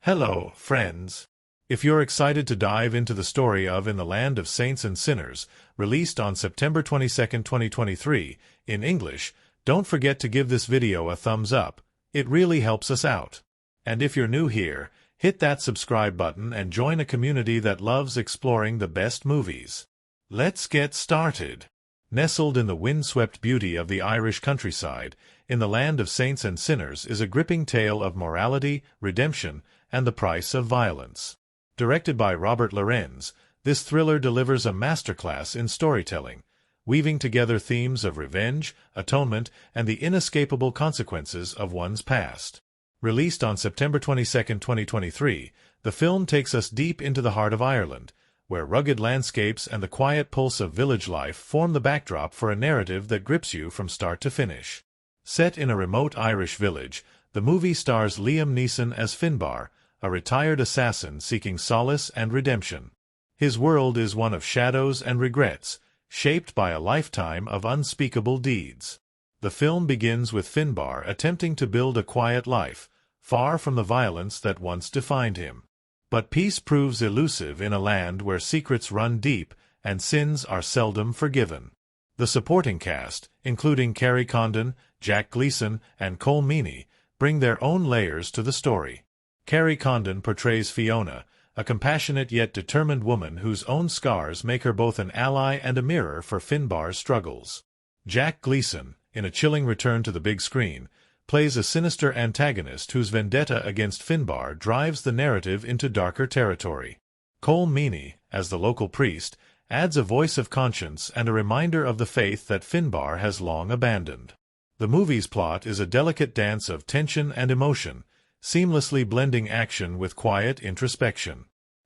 Hello, friends. If you're excited to dive into the story of In the Land of Saints and Sinners, released on September 22, 2023, in English, don't forget to give this video a thumbs up. It really helps us out. And if you're new here, hit that subscribe button and join a community that loves exploring the best movies. Let's get started. Nestled in the windswept beauty of the Irish countryside, In the Land of Saints and Sinners is a gripping tale of morality, redemption, and the price of violence. Directed by Lorenz, this thriller delivers a masterclass in storytelling, weaving together themes of revenge, atonement, and the inescapable consequences of one's past. Released on September 22, 2023, the film takes us deep into the heart of Ireland, where rugged landscapes and the quiet pulse of village life form the backdrop for a narrative that grips you from start to finish. Set in a remote Irish village, the movie stars Liam Neeson as Finbar, a retired assassin seeking solace and redemption. His world is one of shadows and regrets, shaped by a lifetime of unspeakable deeds. The film begins with Finbar attempting to build a quiet life, far from the violence that once defined him. But peace proves elusive in a land where secrets run deep and sins are seldom forgiven. The supporting cast, including Kerry Condon, Jack Gleeson, and Colin, bring their own layers to the story. Kerry Condon portrays Fiona, a compassionate yet determined woman whose own scars make her both an ally and a mirror for Finbar's struggles. Jack Gleeson, in a chilling return to the big screen, plays a sinister antagonist whose vendetta against Finbar drives the narrative into darker territory. Colin, as the local priest, adds a voice of conscience and a reminder of the faith that Finbar has long abandoned. The movie's plot is a delicate dance of tension and emotion, seamlessly blending action with quiet introspection.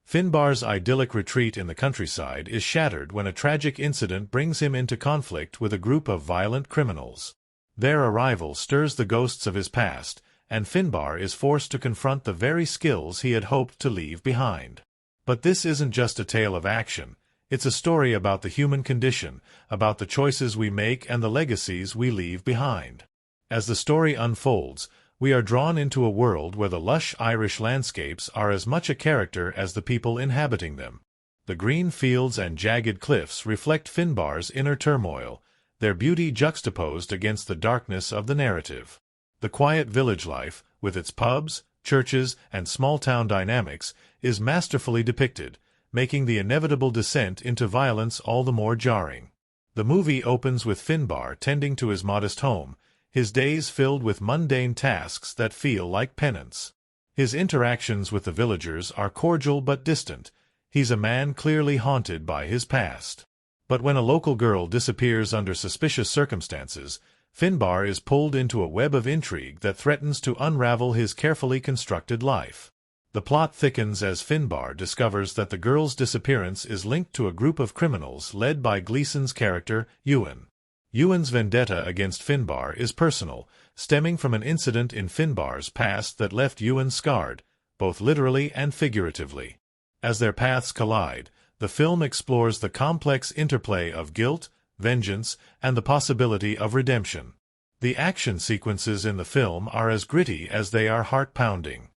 Finbar's idyllic retreat in the countryside is shattered when a tragic incident brings him into conflict with a group of violent criminals. Their arrival stirs the ghosts of his past, and Finbar is forced to confront the very skills he had hoped to leave behind. But this isn't just a tale of action. It's a story about the human condition, about the choices we make and the legacies we leave behind. As the story unfolds, we are drawn into a world where the lush Irish landscapes are as much a character as the people inhabiting them. The green fields and jagged cliffs reflect Finbar's inner turmoil, their beauty juxtaposed against the darkness of the narrative. The quiet village life, with its pubs, churches, and small-town dynamics, is masterfully depicted, making the inevitable descent into violence all the more jarring. The movie opens with Finbar tending to his modest home, his days filled with mundane tasks that feel like penance. His interactions with the villagers are cordial but distant. He's a man clearly haunted by his past. But when a local girl disappears under suspicious circumstances, Finbar is pulled into a web of intrigue that threatens to unravel his carefully constructed life. The plot thickens as Finbar discovers that the girl's disappearance is linked to a group of criminals led by Gleeson's character, Ewan. Ewan's vendetta against Finbar is personal, stemming from an incident in Finbar's past that left Ewan scarred, both literally and figuratively. As their paths collide, the film explores the complex interplay of guilt, vengeance, and the possibility of redemption. The action sequences in the film are as gritty as they are heart-pounding.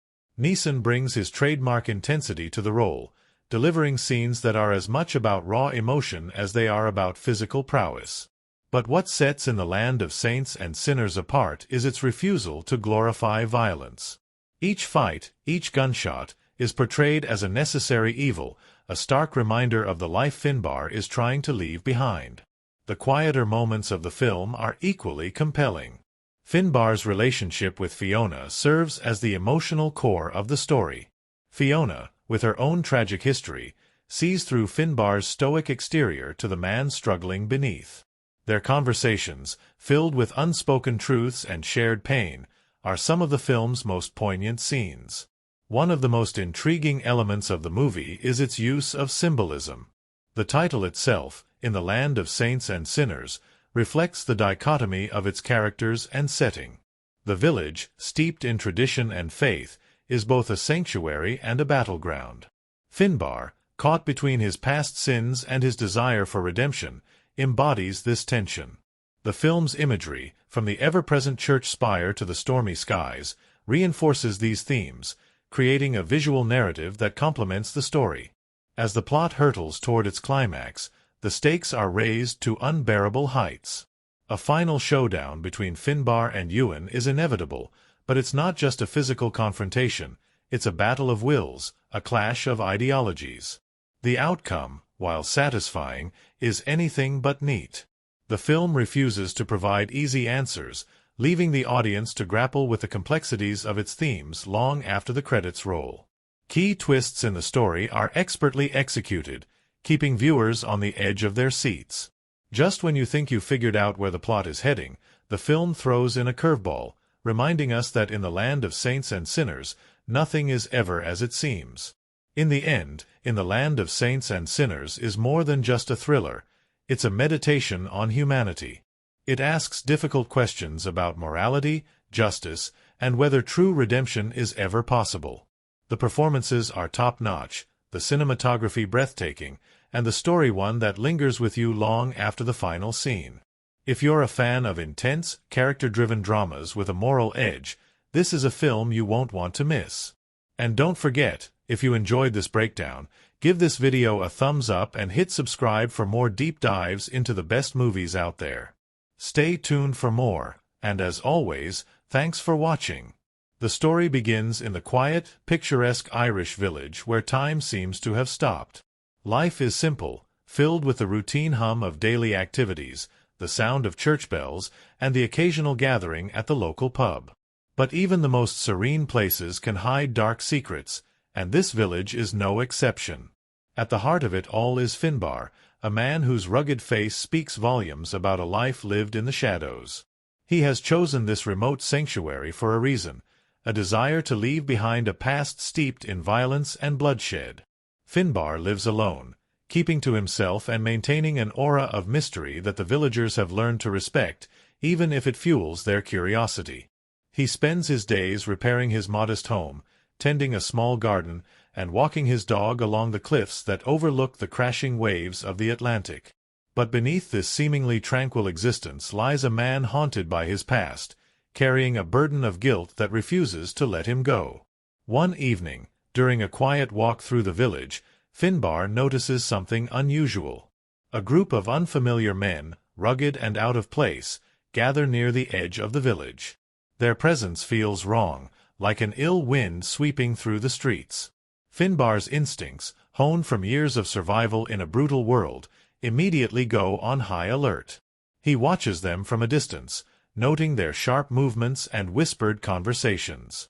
Neeson brings his trademark intensity to the role, delivering scenes that are as much about raw emotion as they are about physical prowess. But what sets In the Land of Saints and Sinners apart is its refusal to glorify violence. Each fight, each gunshot, is portrayed as a necessary evil, a stark reminder of the life Finbar is trying to leave behind. The quieter moments of the film are equally compelling. Finbar's relationship with Fiona serves as the emotional core of the story. Fiona, with her own tragic history, sees through Finbar's stoic exterior to the man struggling beneath. Their conversations, filled with unspoken truths and shared pain, are some of the film's most poignant scenes. One of the most intriguing elements of the movie is its use of symbolism. The title itself, In the Land of Saints and Sinners, reflects the dichotomy of its characters and setting. The village, steeped in tradition and faith, is both a sanctuary and a battleground. Finbar, caught between his past sins and his desire for redemption, embodies this tension. The film's imagery, from the ever-present church spire to the stormy skies, reinforces these themes, creating a visual narrative that complements the story. As the plot hurtles toward its climax, the stakes are raised to unbearable heights. A final showdown between Finbar and Ewan is inevitable, but it's not just a physical confrontation, it's a battle of wills, a clash of ideologies. The outcome, while satisfying, is anything but neat. The film refuses to provide easy answers, leaving the audience to grapple with the complexities of its themes long after the credits roll. Key twists in the story are expertly executed, keeping viewers on the edge of their seats. Just when you think you've figured out where the plot is heading, the film throws in a curveball, reminding us that in the land of saints and sinners, nothing is ever as it seems. In the end, In the Land of Saints and Sinners is more than just a thriller, it's a meditation on humanity. It asks difficult questions about morality, justice, and whether true redemption is ever possible. The performances are top-notch, the cinematography breathtaking, and the story one that lingers with you long after the final scene. If you're a fan of intense, character-driven dramas with a moral edge, this is a film you won't want to miss. And don't forget, if you enjoyed this breakdown, give this video a thumbs up and hit subscribe for more deep dives into the best movies out there. Stay tuned for more, and as always, thanks for watching. The story begins in the quiet, picturesque Irish village where time seems to have stopped. Life is simple, filled with the routine hum of daily activities, the sound of church bells, and the occasional gathering at the local pub. But even the most serene places can hide dark secrets, and this village is no exception. At the heart of it all is Finbar, a man whose rugged face speaks volumes about a life lived in the shadows. He has chosen this remote sanctuary for a reason, a desire to leave behind a past steeped in violence and bloodshed. Finbar lives alone, keeping to himself and maintaining an aura of mystery that the villagers have learned to respect, even if it fuels their curiosity. He spends his days repairing his modest home, tending a small garden, and walking his dog along the cliffs that overlook the crashing waves of the Atlantic. But beneath this seemingly tranquil existence lies a man haunted by his past, carrying a burden of guilt that refuses to let him go. One evening, during a quiet walk through the village, Finbar notices something unusual. A group of unfamiliar men, rugged and out of place, gather near the edge of the village. Their presence feels wrong, like an ill wind sweeping through the streets. Finbar's instincts, honed from years of survival in a brutal world, immediately go on high alert. He watches them from a distance, noting their sharp movements and whispered conversations.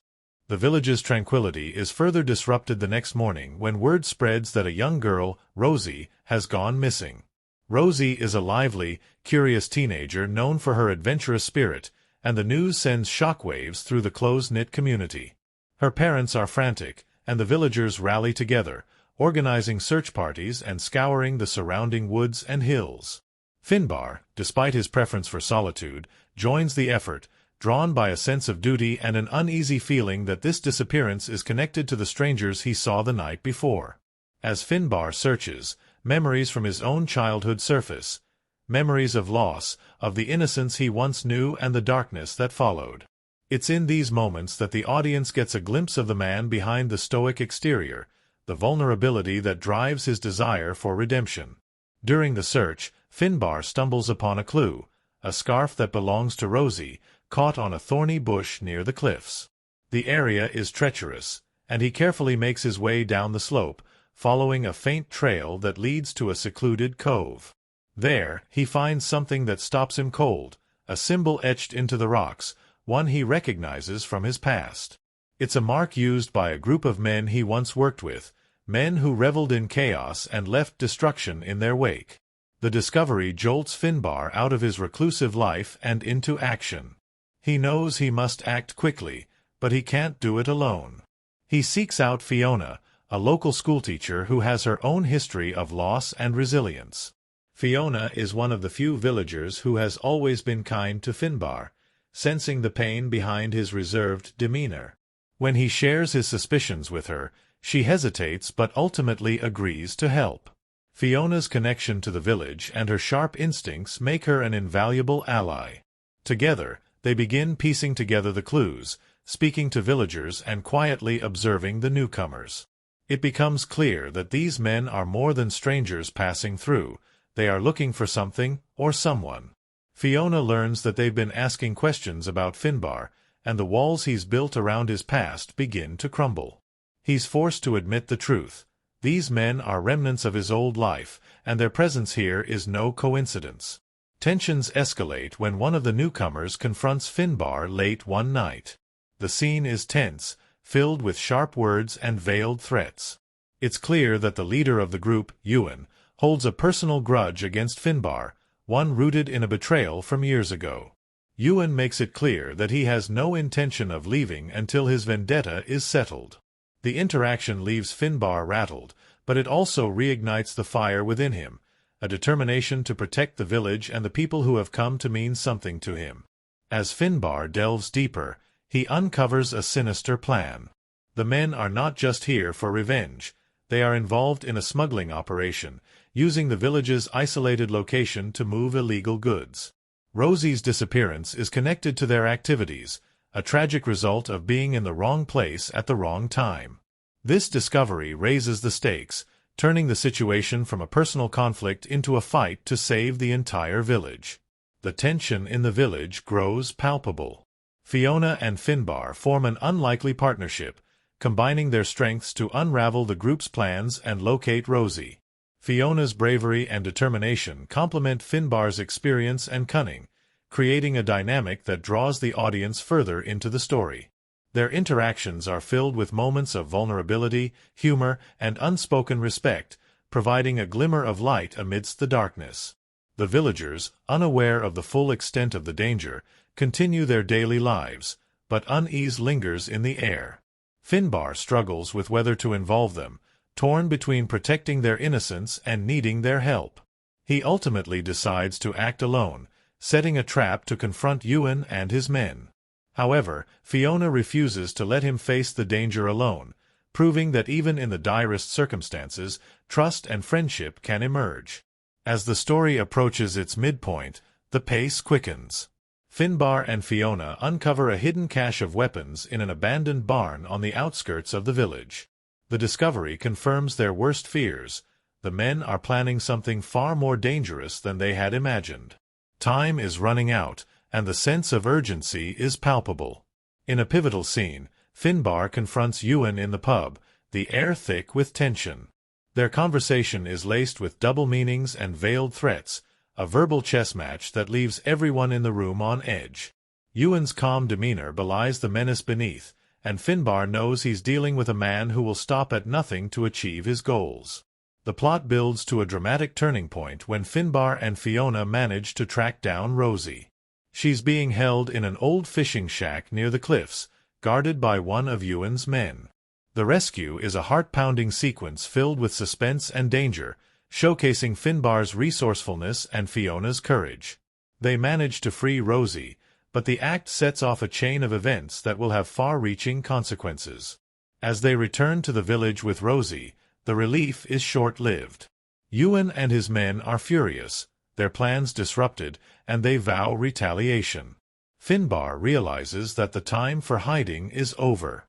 The village's tranquility is further disrupted the next morning when word spreads that a young girl, Rosie, has gone missing. Rosie is a lively, curious teenager known for her adventurous spirit, and the news sends shockwaves through the close-knit community. Her parents are frantic, and the villagers rally together, organizing search parties and scouring the surrounding woods and hills. Finbar, despite his preference for solitude, joins the effort, drawn by a sense of duty and an uneasy feeling that this disappearance is connected to the strangers he saw the night before. As Finbar searches, memories from his own childhood surface, memories of loss, of the innocence he once knew and the darkness that followed. It's in these moments that the audience gets a glimpse of the man behind the stoic exterior, the vulnerability that drives his desire for redemption. During the search, Finbar stumbles upon a clue, a scarf that belongs to Rosie, caught on a thorny bush near the cliffs. The area is treacherous, and he carefully makes his way down the slope, following a faint trail that leads to a secluded cove. There, he finds something that stops him cold, a symbol etched into the rocks, one he recognizes from his past. It's a mark used by a group of men he once worked with, men who reveled in chaos and left destruction in their wake. The discovery jolts Finbar out of his reclusive life and into action. He knows he must act quickly, but he can't do it alone. He seeks out Fiona, a local schoolteacher who has her own history of loss and resilience. Fiona is one of the few villagers who has always been kind to Finbar, sensing the pain behind his reserved demeanor. When he shares his suspicions with her, she hesitates but ultimately agrees to help. Fiona's connection to the village and her sharp instincts make her an invaluable ally. Together, they begin piecing together the clues, speaking to villagers and quietly observing the newcomers. It becomes clear that these men are more than strangers passing through. They are looking for something or someone. Fiona learns that they've been asking questions about Finbar, and the walls he's built around his past begin to crumble. He's forced to admit the truth. These men are remnants of his old life, and their presence here is no coincidence. Tensions escalate when one of the newcomers confronts Finbar late one night. The scene is tense, filled with sharp words and veiled threats. It's clear that the leader of the group, Ewan, holds a personal grudge against Finbar, one rooted in a betrayal from years ago. Ewan makes it clear that he has no intention of leaving until his vendetta is settled. The interaction leaves Finbar rattled, but it also reignites the fire within him, a determination to protect the village and the people who have come to mean something to him. As Finbar delves deeper, he uncovers a sinister plan. The men are not just here for revenge. They are involved in a smuggling operation, using the village's isolated location to move illegal goods. Rosie's disappearance is connected to their activities, a tragic result of being in the wrong place at the wrong time. This discovery raises the stakes, turning the situation from a personal conflict into a fight to save the entire village. The tension in the village grows palpable. Fiona and Finbar form an unlikely partnership, combining their strengths to unravel the group's plans and locate Rosie. Fiona's bravery and determination complement Finbar's experience and cunning, creating a dynamic that draws the audience further into the story. Their interactions are filled with moments of vulnerability, humor, and unspoken respect, providing a glimmer of light amidst the darkness. The villagers, unaware of the full extent of the danger, continue their daily lives, but unease lingers in the air. Finbar struggles with whether to involve them, torn between protecting their innocence and needing their help. He ultimately decides to act alone, setting a trap to confront Ewan and his men. However, Fiona refuses to let him face the danger alone, proving that even in the direst circumstances, trust and friendship can emerge. As the story approaches its midpoint, the pace quickens. Finbar and Fiona uncover a hidden cache of weapons in an abandoned barn on the outskirts of the village. The discovery confirms their worst fears. The men are planning something far more dangerous than they had imagined. Time is running out, and the sense of urgency is palpable. In a pivotal scene, Finbar confronts Ewan in the pub, the air thick with tension. Their conversation is laced with double meanings and veiled threats, a verbal chess match that leaves everyone in the room on edge. Ewan's calm demeanor belies the menace beneath, and Finbar knows he's dealing with a man who will stop at nothing to achieve his goals. The plot builds to a dramatic turning point when Finbar and Fiona manage to track down Rosie. She's being held in an old fishing shack near the cliffs, guarded by one of Ewan's men. The rescue is a heart-pounding sequence filled with suspense and danger, showcasing Finbar's resourcefulness and Fiona's courage. They manage to free Rosie, but the act sets off a chain of events that will have far-reaching consequences. As they return to the village with Rosie, the relief is short-lived. Ewan and his men are furious, their plans disrupted, and they vow retaliation. Finbar realizes that the time for hiding is over.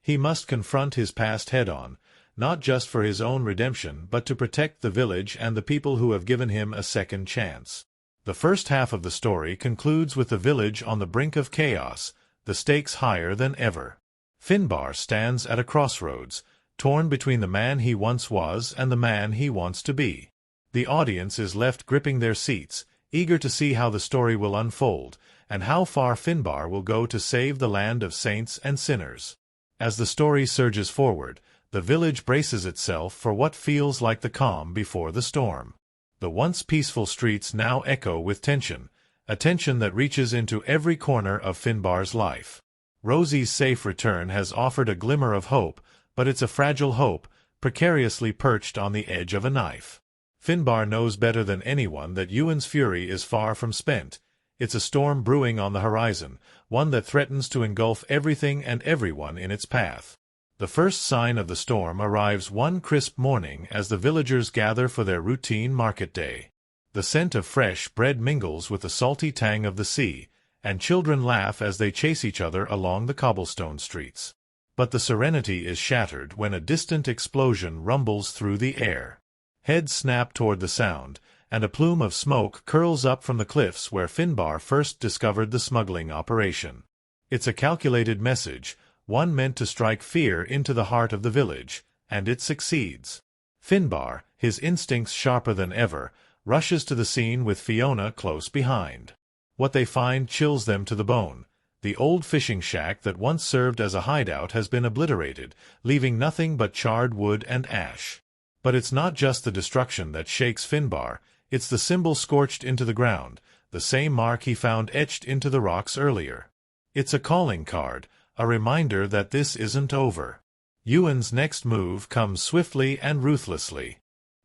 He must confront his past head-on, not just for his own redemption but to protect the village and the people who have given him a second chance. The first half of the story concludes with the village on the brink of chaos, the stakes higher than ever. Finbar stands at a crossroads, torn between the man he once was and the man he wants to be. The audience is left gripping their seats, eager to see how the story will unfold, and how far Finbar will go to save the land of saints and sinners. As the story surges forward, the village braces itself for what feels like the calm before the storm. The once peaceful streets now echo with tension, a tension that reaches into every corner of Finbar's life. Rosie's safe return has offered a glimmer of hope, but it's a fragile hope, precariously perched on the edge of a knife. Finbar knows better than anyone that Ewan's fury is far from spent. It's a storm brewing on the horizon, one that threatens to engulf everything and everyone in its path. The first sign of the storm arrives one crisp morning as the villagers gather for their routine market day. The scent of fresh bread mingles with the salty tang of the sea, and children laugh as they chase each other along the cobblestone streets. But the serenity is shattered when a distant explosion rumbles through the air. Heads snap toward the sound, and a plume of smoke curls up from the cliffs where Finbar first discovered the smuggling operation. It's a calculated message, one meant to strike fear into the heart of the village, and it succeeds. Finbar, his instincts sharper than ever, rushes to the scene with Fiona close behind. What they find chills them to the bone. The old fishing shack that once served as a hideout has been obliterated, leaving nothing but charred wood and ash. But it's not just the destruction that shakes Finbar, it's the symbol scorched into the ground, the same mark he found etched into the rocks earlier. It's a calling card, a reminder that this isn't over. Ewan's next move comes swiftly and ruthlessly.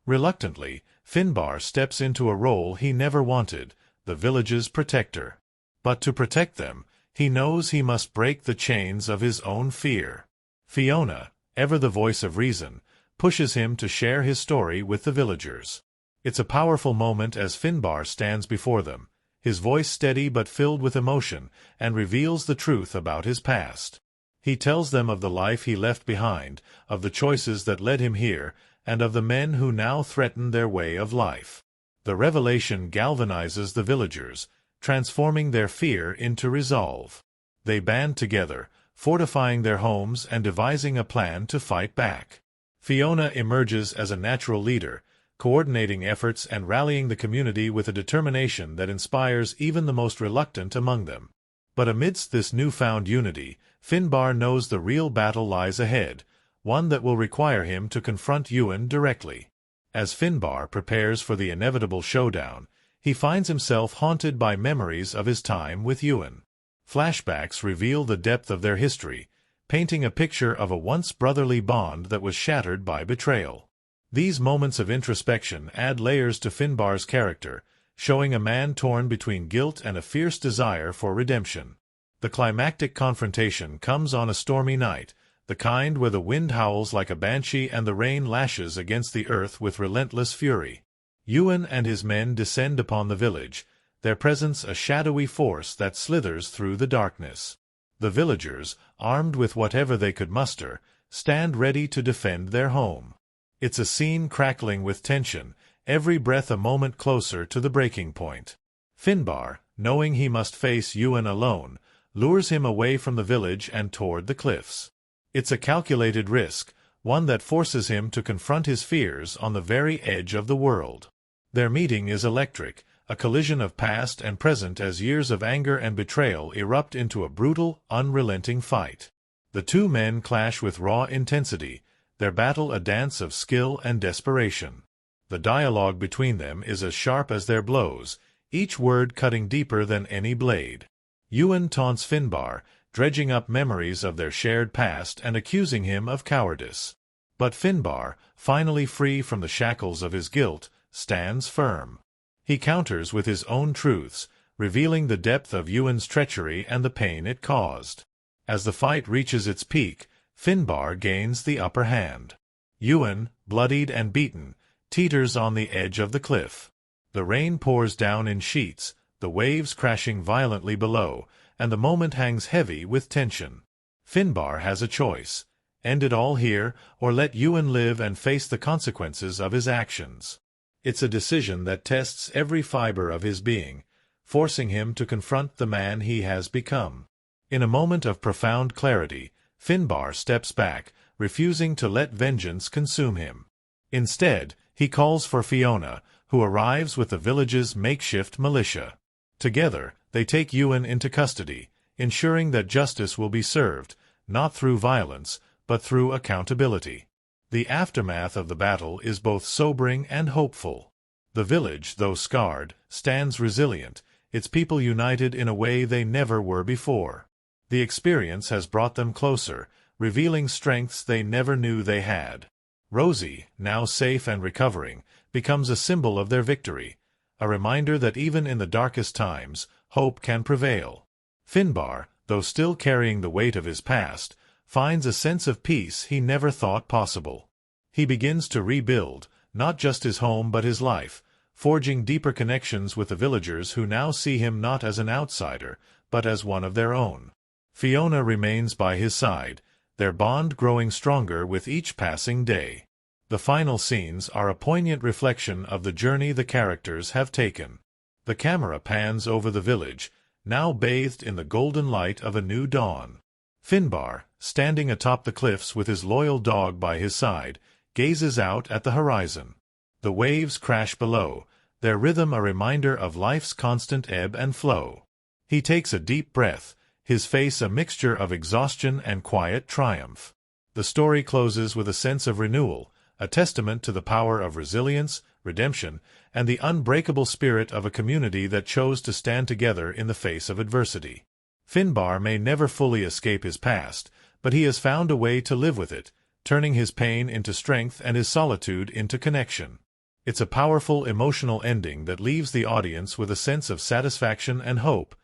Reluctantly, Finbar steps into a role he never wanted, the village's protector. But to protect them, he knows he must break the chains of his own fear. Fiona, ever the voice of reason, pushes him to share his story with the villagers. It's a powerful moment as Finbar stands before them, his voice steady but filled with emotion, and reveals the truth about his past. He tells them of the life he left behind, of the choices that led him here, and of the men who now threaten their way of life. The revelation galvanizes the villagers, transforming their fear into resolve. They band together, fortifying their homes and devising a plan to fight back. Fiona emerges as a natural leader, coordinating efforts and rallying the community with a determination that inspires even the most reluctant among them. But amidst this newfound unity, Finbar knows the real battle lies ahead, one that will require him to confront Ewan directly. As Finbar prepares for the inevitable showdown, he finds himself haunted by memories of his time with Ewan. Flashbacks reveal the depth of their history, painting a picture of a once brotherly bond that was shattered by betrayal. These moments of introspection add layers to Finbar's character, showing a man torn between guilt and a fierce desire for redemption. The climactic confrontation comes on a stormy night, the kind where the wind howls like a banshee and the rain lashes against the earth with relentless fury. Ewan and his men descend upon the village, their presence a shadowy force that slithers through the darkness. The villagers, armed with whatever they could muster, stand ready to defend their home. It's a scene crackling with tension, every breath a moment closer to the breaking point. Finbar, knowing he must face Ewan alone, lures him away from the village and toward the cliffs. It's a calculated risk, one that forces him to confront his fears on the very edge of the world. Their meeting is electric, a collision of past and present as years of anger and betrayal erupt into a brutal, unrelenting fight. The two men clash with raw intensity, their battle a dance of skill and desperation. The dialogue between them is as sharp as their blows, each word cutting deeper than any blade. Ewan taunts Finbar, dredging up memories of their shared past and accusing him of cowardice. But Finbar, finally free from the shackles of his guilt, stands firm. He counters with his own truths, revealing the depth of Ewan's treachery and the pain it caused. As the fight reaches its peak, Finbar gains the upper hand. Ewan, bloodied and beaten, teeters on the edge of the cliff. The rain pours down in sheets, the waves crashing violently below, and the moment hangs heavy with tension. Finbar has a choice: end it all here, or let Ewan live and face the consequences of his actions. It's a decision that tests every fiber of his being, forcing him to confront the man he has become. In a moment of profound clarity, Finbar steps back, refusing to let vengeance consume him. Instead, he calls for Fiona, who arrives with the village's makeshift militia. Together, they take Ewan into custody, ensuring that justice will be served, not through violence, but through accountability. The aftermath of the battle is both sobering and hopeful. The village, though scarred, stands resilient, its people united in a way they never were before. The experience has brought them closer, revealing strengths they never knew they had. Rosie, now safe and recovering, becomes a symbol of their victory, a reminder that even in the darkest times, hope can prevail. Finbar, though still carrying the weight of his past, finds a sense of peace he never thought possible. He begins to rebuild, not just his home but his life, forging deeper connections with the villagers who now see him not as an outsider, but as one of their own. Fiona remains by his side, their bond growing stronger with each passing day. The final scenes are a poignant reflection of the journey the characters have taken. The camera pans over the village, now bathed in the golden light of a new dawn. Finbar, standing atop the cliffs with his loyal dog by his side, gazes out at the horizon. The waves crash below, their rhythm a reminder of life's constant ebb and flow. He takes a deep breath, his face a mixture of exhaustion and quiet triumph. The story closes with a sense of renewal, a testament to the power of resilience, redemption, and the unbreakable spirit of a community that chose to stand together in the face of adversity. Finbar may never fully escape his past, but he has found a way to live with it, turning his pain into strength and his solitude into connection. It's a powerful emotional ending that leaves the audience with a sense of satisfaction and hope,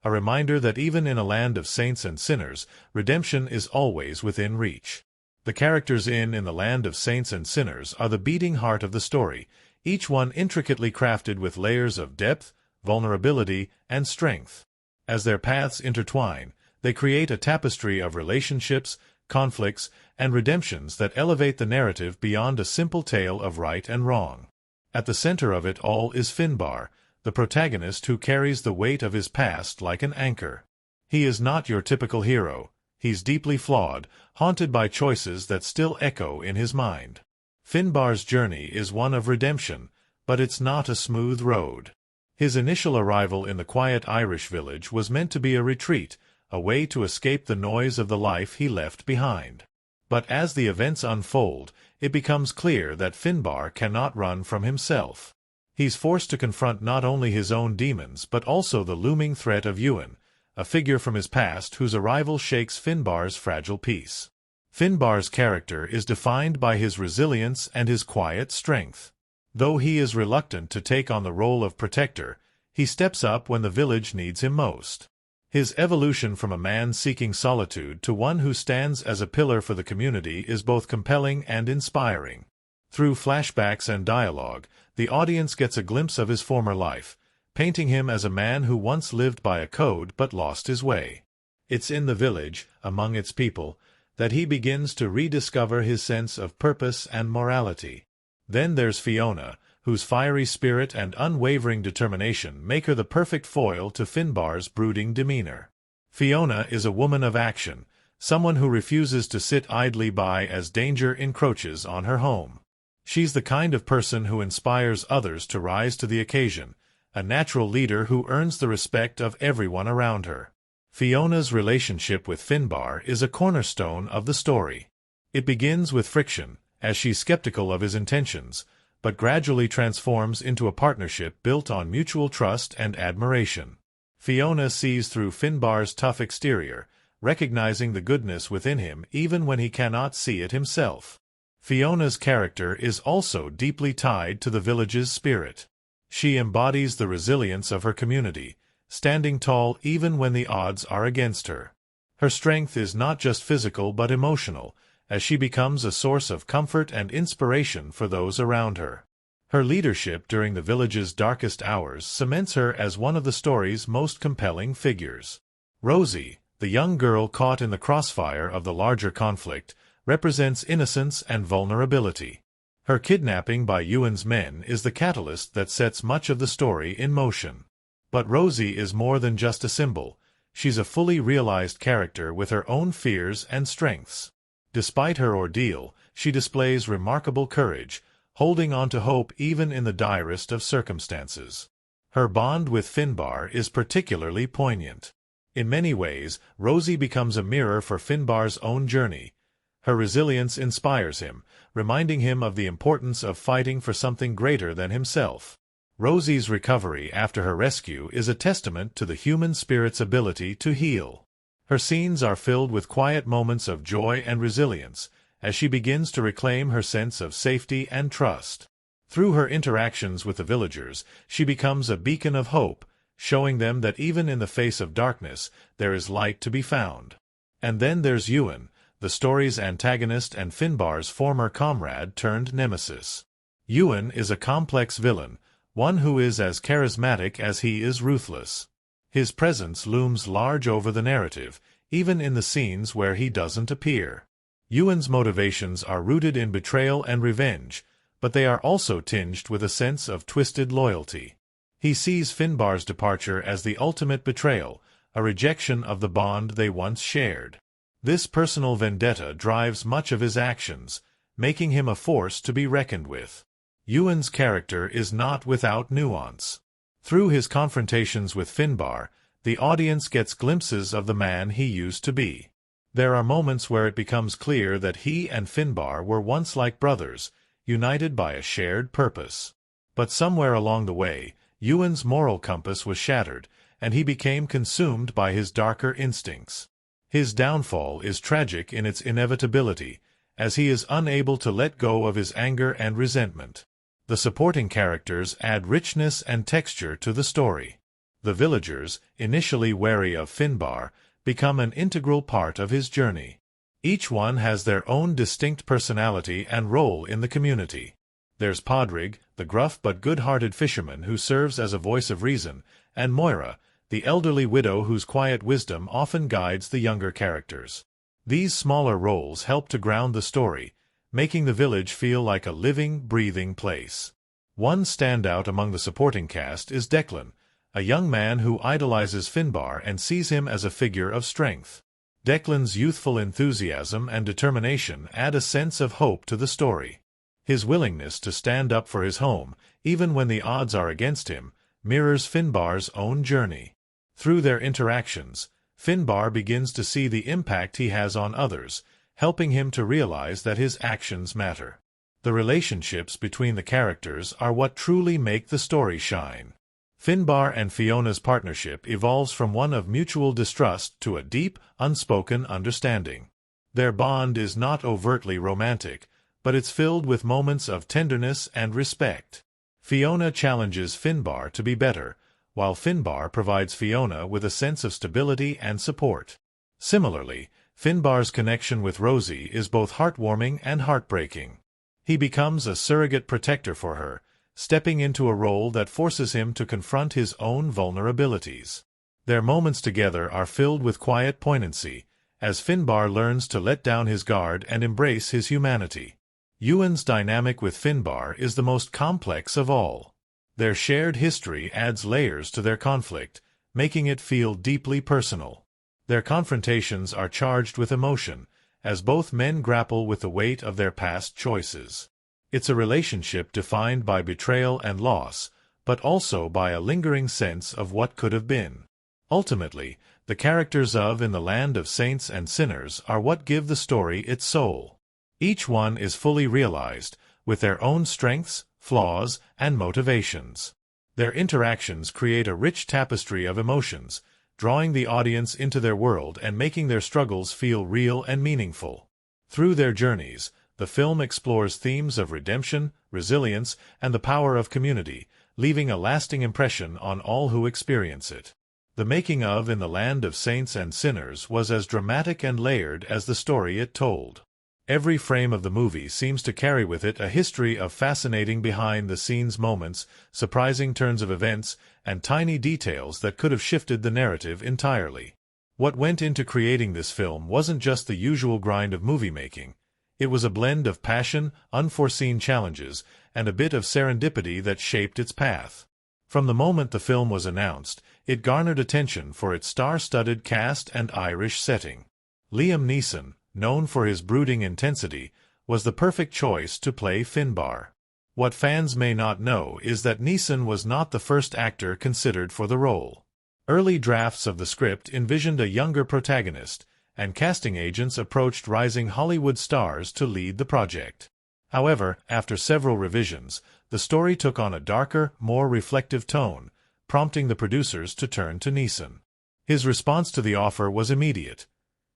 a reminder that even in a land of saints and sinners, redemption is always within reach. The characters in the Land of Saints and Sinners are the beating heart of the story, each one intricately crafted with layers of depth, vulnerability, and strength. As their paths intertwine, they create a tapestry of relationships, conflicts, and redemptions that elevate the narrative beyond a simple tale of right and wrong. At the center of it all is Finbar, the protagonist who carries the weight of his past like an anchor. He is not your typical hero. He's deeply flawed, haunted by choices that still echo in his mind. Finbar's journey is one of redemption, but it's not a smooth road. His initial arrival in the quiet Irish village was meant to be a retreat, a way to escape the noise of the life he left behind. But as the events unfold, it becomes clear that Finbar cannot run from himself. He's forced to confront not only his own demons but also the looming threat of Ewan, a figure from his past whose arrival shakes Finbar's fragile peace. Finbar's character is defined by his resilience and his quiet strength. Though he is reluctant to take on the role of protector, he steps up when the village needs him most. His evolution from a man seeking solitude to one who stands as a pillar for the community is both compelling and inspiring. Through flashbacks and dialogue, the audience gets a glimpse of his former life, painting him as a man who once lived by a code but lost his way. It's in the village, among its people, that he begins to rediscover his sense of purpose and morality. Then there's Fiona, whose fiery spirit and unwavering determination make her the perfect foil to Finbar's brooding demeanor. Fiona is a woman of action, someone who refuses to sit idly by as danger encroaches on her home. She's the kind of person who inspires others to rise to the occasion, a natural leader who earns the respect of everyone around her. Fiona's relationship with Finbar is a cornerstone of the story. It begins with friction, as she's skeptical of his intentions, but gradually transforms into a partnership built on mutual trust and admiration. Fiona sees through Finbar's tough exterior, recognizing the goodness within him even when he cannot see it himself. Fiona's character is also deeply tied to the village's spirit. She embodies the resilience of her community, standing tall even when the odds are against her. Her strength is not just physical but emotional, as she becomes a source of comfort and inspiration for those around her. Her leadership during the village's darkest hours cements her as one of the story's most compelling figures. Rosie, the young girl caught in the crossfire of the larger conflict, represents innocence and vulnerability. Her kidnapping by Ewan's men is the catalyst that sets much of the story in motion. But Rosie is more than just a symbol. She's a fully realized character with her own fears and strengths. Despite her ordeal, she displays remarkable courage, holding on to hope even in the direst of circumstances. Her bond with Finbar is particularly poignant. In many ways, Rosie becomes a mirror for Finbar's own journey. Her resilience inspires him, reminding him of the importance of fighting for something greater than himself. Rosie's recovery after her rescue is a testament to the human spirit's ability to heal. Her scenes are filled with quiet moments of joy and resilience, as she begins to reclaim her sense of safety and trust. Through her interactions with the villagers, she becomes a beacon of hope, showing them that even in the face of darkness, there is light to be found. And then there's Ewan, the story's antagonist and Finbar's former comrade turned nemesis. Ewan is a complex villain, one who is as charismatic as he is ruthless. His presence looms large over the narrative, even in the scenes where he doesn't appear. Ewan's motivations are rooted in betrayal and revenge, but they are also tinged with a sense of twisted loyalty. He sees Finbar's departure as the ultimate betrayal, a rejection of the bond they once shared. This personal vendetta drives much of his actions, making him a force to be reckoned with. Ewan's character is not without nuance. Through his confrontations with Finbar, the audience gets glimpses of the man he used to be. There are moments where it becomes clear that he and Finbar were once like brothers, united by a shared purpose. But somewhere along the way, Ewan's moral compass was shattered, and he became consumed by his darker instincts. His downfall is tragic in its inevitability, as he is unable to let go of his anger and resentment. The supporting characters add richness and texture to the story. The villagers, initially wary of Finbar, become an integral part of his journey. Each one has their own distinct personality and role in the community. There's Podrig, the gruff but good-hearted fisherman who serves as a voice of reason, and Moira, the elderly widow whose quiet wisdom often guides the younger characters. These smaller roles help to ground the story, making the village feel like a living, breathing place. One standout among the supporting cast is Declan, a young man who idolizes Finbar and sees him as a figure of strength. Declan's youthful enthusiasm and determination add a sense of hope to the story. His willingness to stand up for his home, even when the odds are against him, mirrors Finbar's own journey. Through their interactions, Finbar begins to see the impact he has on others, helping him to realize that his actions matter. The relationships between the characters are what truly make the story shine. Finbar and Fiona's partnership evolves from one of mutual distrust to a deep, unspoken understanding. Their bond is not overtly romantic, but it's filled with moments of tenderness and respect. Fiona challenges Finbar to be better, while Finbar provides Fiona with a sense of stability and support. Similarly, Finbar's connection with Rosie is both heartwarming and heartbreaking. He becomes a surrogate protector for her, stepping into a role that forces him to confront his own vulnerabilities. Their moments together are filled with quiet poignancy, as Finbar learns to let down his guard and embrace his humanity. Ewan's dynamic with Finbar is the most complex of all. Their shared history adds layers to their conflict, making it feel deeply personal. Their confrontations are charged with emotion, as both men grapple with the weight of their past choices. It's a relationship defined by betrayal and loss, but also by a lingering sense of what could have been. Ultimately, the characters of In the Land of Saints and Sinners are what give the story its soul. Each one is fully realized, with their own strengths, flaws, and motivations. Their interactions create a rich tapestry of emotions, drawing the audience into their world and making their struggles feel real and meaningful. Through their journeys, the film explores themes of redemption, resilience, and the power of community, leaving a lasting impression on all who experience it. The making of In the Land of Saints and Sinners was as dramatic and layered as the story it told. Every frame of the movie seems to carry with it a history of fascinating behind-the-scenes moments, surprising turns of events, and tiny details that could have shifted the narrative entirely. What went into creating this film wasn't just the usual grind of movie-making. It was a blend of passion, unforeseen challenges, and a bit of serendipity that shaped its path. From the moment the film was announced, it garnered attention for its star-studded cast and Irish setting. Liam Neeson, known for his brooding intensity, was the perfect choice to play Finbar. What fans may not know is that Neeson was not the first actor considered for the role. Early drafts of the script envisioned a younger protagonist, and casting agents approached rising Hollywood stars to lead the project. However, after several revisions, the story took on a darker, more reflective tone, prompting the producers to turn to Neeson. His response to the offer was immediate.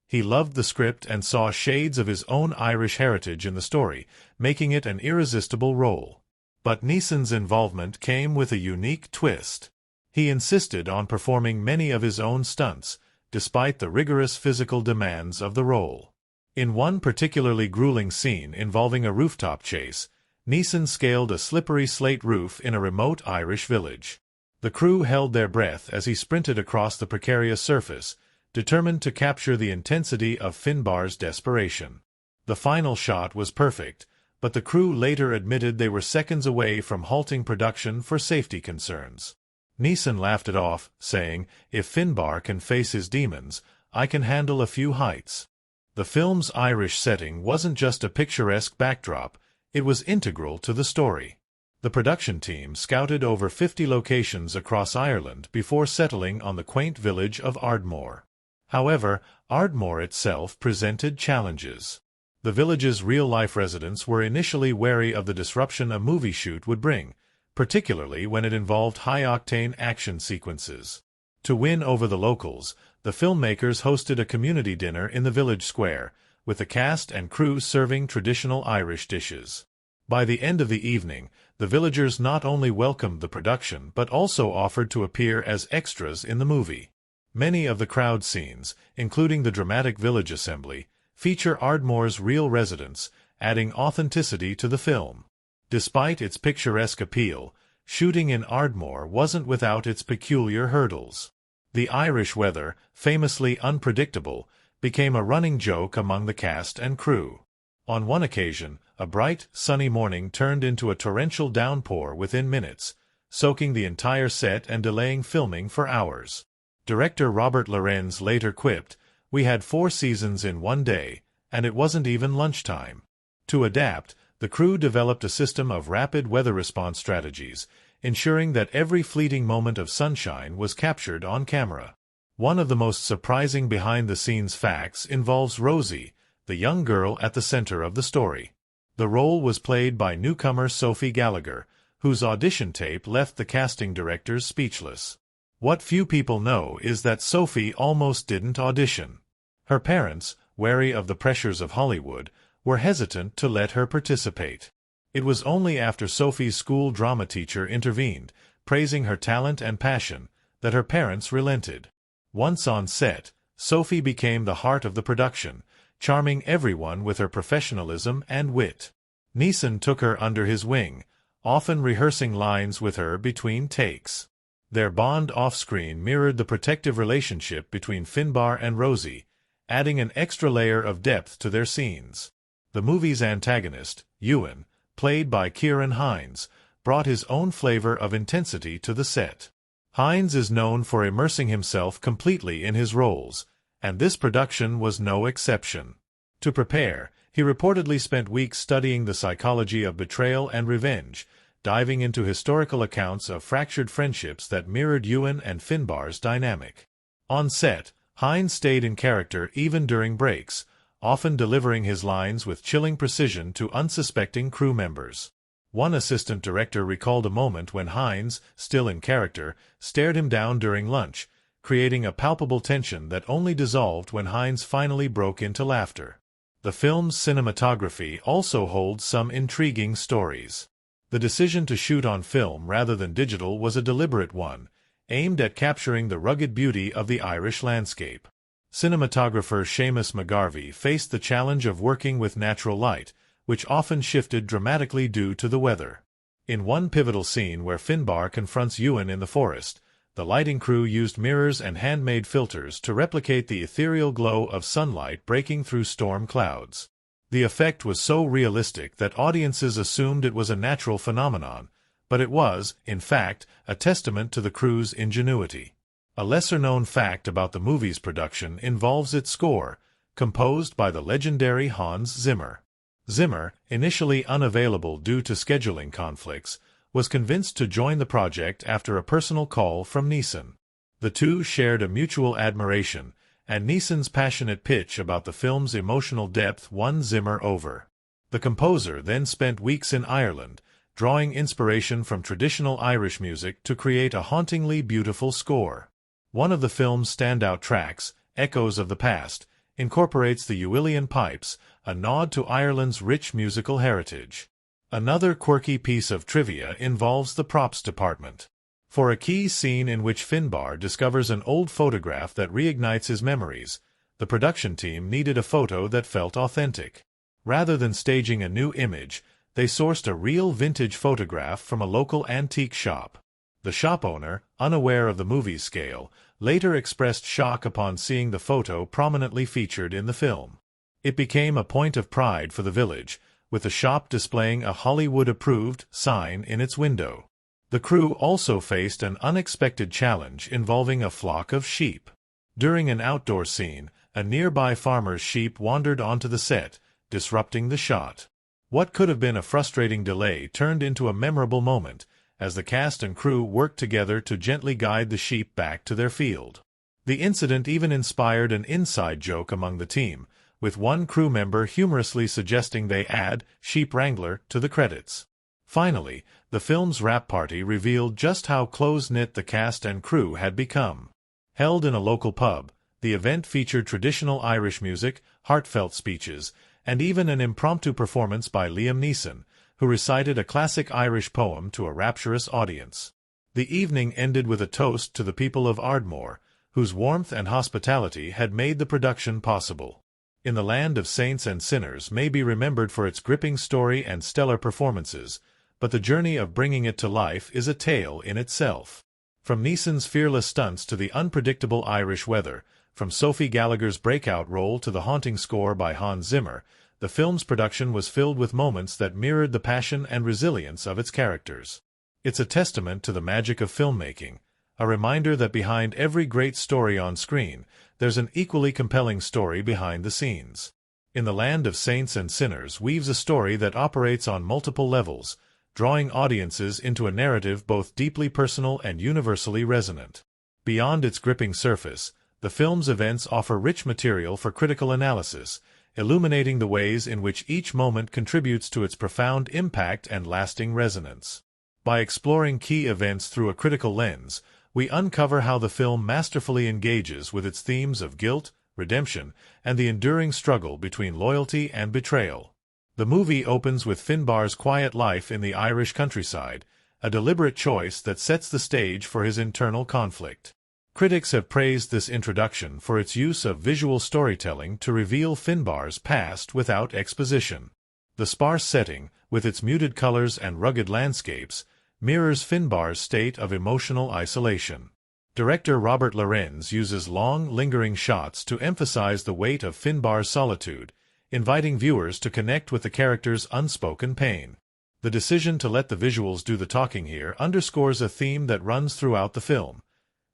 He loved the script and saw shades of his own Irish heritage in the story, making it an irresistible role. But Neeson's involvement came with a unique twist. He insisted on performing many of his own stunts, despite the rigorous physical demands of the role. In one particularly grueling scene involving a rooftop chase, Neeson scaled a slippery slate roof in a remote Irish village. The crew held their breath as he sprinted across the precarious surface, determined to capture the intensity of Finbar's desperation. The final shot was perfect, but the crew later admitted they were seconds away from halting production for safety concerns. Neeson laughed it off, saying, "If Finbar can face his demons, I can handle a few heights." The film's Irish setting wasn't just a picturesque backdrop, it was integral to the story. The production team scouted over 50 locations across Ireland before settling on the quaint village of Ardmore. However, Ardmore itself presented challenges. The village's real-life residents were initially wary of the disruption a movie shoot would bring, particularly when it involved high-octane action sequences. To win over the locals, the filmmakers hosted a community dinner in the village square, with the cast and crew serving traditional Irish dishes. By the end of the evening, the villagers not only welcomed the production but also offered to appear as extras in the movie. Many of the crowd scenes, including the dramatic village assembly, feature Ardmore's real residents, adding authenticity to the film. Despite its picturesque appeal, shooting in Ardmore wasn't without its peculiar hurdles. The Irish weather, famously unpredictable, became a running joke among the cast and crew. On one occasion, a bright, sunny morning turned into a torrential downpour within minutes, soaking the entire set and delaying filming for hours. Director Robert Lorenz later quipped, "We had 4 seasons in one day, and it wasn't even lunchtime." To adapt, the crew developed a system of rapid weather response strategies, ensuring that every fleeting moment of sunshine was captured on camera. One of the most surprising behind-the-scenes facts involves Rosie, the young girl at the center of the story. The role was played by newcomer Sophie Gallagher, whose audition tape left the casting directors speechless. What few people know is that Sophie almost didn't audition. Her parents, wary of the pressures of Hollywood, were hesitant to let her participate. It was only after Sophie's school drama teacher intervened, praising her talent and passion, that her parents relented. Once on set, Sophie became the heart of the production, charming everyone with her professionalism and wit. Neeson took her under his wing, often rehearsing lines with her between takes. Their bond off-screen mirrored the protective relationship between Finbar and Rosie, adding an extra layer of depth to their scenes. The movie's antagonist, Ewan, played by Ciarán Hinds, brought his own flavor of intensity to the set. Hinds is known for immersing himself completely in his roles, and this production was no exception. To prepare, he reportedly spent weeks studying the psychology of betrayal and revenge, diving into historical accounts of fractured friendships that mirrored Ewan and Finbar's dynamic. On set, Hinds stayed in character even during breaks, often delivering his lines with chilling precision to unsuspecting crew members. One assistant director recalled a moment when Hinds, still in character, stared him down during lunch, creating a palpable tension that only dissolved when Hinds finally broke into laughter. The film's cinematography also holds some intriguing stories. The decision to shoot on film rather than digital was a deliberate one, aimed at capturing the rugged beauty of the Irish landscape. Cinematographer Seamus McGarvey faced the challenge of working with natural light, which often shifted dramatically due to the weather. In one pivotal scene where Finbar confronts Ewan in the forest, the lighting crew used mirrors and handmade filters to replicate the ethereal glow of sunlight breaking through storm clouds. The effect was so realistic that audiences assumed it was a natural phenomenon, but it was, in fact, a testament to the crew's ingenuity. A lesser-known fact about the movie's production involves its score, composed by the legendary Hans Zimmer. Zimmer, initially unavailable due to scheduling conflicts, was convinced to join the project after a personal call from Neeson. The two shared a mutual admiration, and Neeson's passionate pitch about the film's emotional depth won Zimmer over. The composer then spent weeks in Ireland, drawing inspiration from traditional Irish music to create a hauntingly beautiful score. One of the film's standout tracks, Echoes of the Past, incorporates the Uilleann pipes, a nod to Ireland's rich musical heritage. Another quirky piece of trivia involves the props department. For a key scene in which Finbar discovers an old photograph that reignites his memories, the production team needed a photo that felt authentic. Rather than staging a new image, they sourced a real vintage photograph from a local antique shop. The shop owner, unaware of the movie's scale, later expressed shock upon seeing the photo prominently featured in the film. It became a point of pride for the village, with the shop displaying a Hollywood-approved sign in its window. The crew also faced an unexpected challenge involving a flock of sheep. During an outdoor scene, a nearby farmer's sheep wandered onto the set, disrupting the shot. What could have been a frustrating delay turned into a memorable moment, as the cast and crew worked together to gently guide the sheep back to their field. The incident even inspired an inside joke among the team, with one crew member humorously suggesting they add "sheep wrangler" to the credits. Finally, the film's wrap party revealed just how close-knit the cast and crew had become. Held in a local pub, the event featured traditional Irish music, heartfelt speeches, and even an impromptu performance by Liam Neeson, who recited a classic Irish poem to a rapturous audience. The evening ended with a toast to the people of Ardmore, whose warmth and hospitality had made the production possible. In the Land of Saints and Sinners may be remembered for its gripping story and stellar performances, but the journey of bringing it to life is a tale in itself. From Neeson's fearless stunts to the unpredictable Irish weather, from Sophie Gallagher's breakout role to the haunting score by Hans Zimmer, the film's production was filled with moments that mirrored the passion and resilience of its characters. It's a testament to the magic of filmmaking, a reminder that behind every great story on screen, there's an equally compelling story behind the scenes. In the Land of Saints and Sinners weaves a story that operates on multiple levels, drawing audiences into a narrative both deeply personal and universally resonant. Beyond its gripping surface, the film's events offer rich material for critical analysis, illuminating the ways in which each moment contributes to its profound impact and lasting resonance. By exploring key events through a critical lens, we uncover how the film masterfully engages with its themes of guilt, redemption, and the enduring struggle between loyalty and betrayal. The movie opens with Finbarr's quiet life in the Irish countryside, a deliberate choice that sets the stage for his internal conflict. Critics have praised this introduction for its use of visual storytelling to reveal Finbarr's past without exposition. The sparse setting, with its muted colors and rugged landscapes, mirrors Finbarr's state of emotional isolation. Director Robert Lorenz uses long, lingering shots to emphasize the weight of Finbarr's solitude, inviting viewers to connect with the character's unspoken pain. The decision to let the visuals do the talking here underscores a theme that runs throughout the film: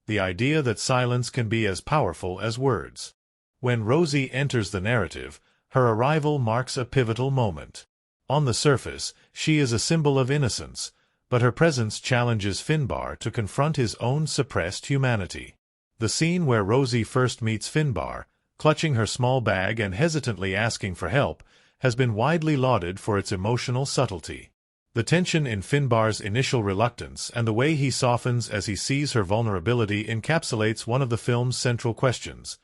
the idea that silence can be as powerful as words. When Rosie enters the narrative, her arrival marks a pivotal moment. On the surface, she is a symbol of innocence, but her presence challenges Finbarr to confront his own suppressed humanity. The scene where Rosie first meets Finbarr, clutching her small bag and hesitantly asking for help, has been widely lauded for its emotional subtlety. The tension in Finbarr's initial reluctance and the way he softens as he sees her vulnerability encapsulates one of the film's central questions: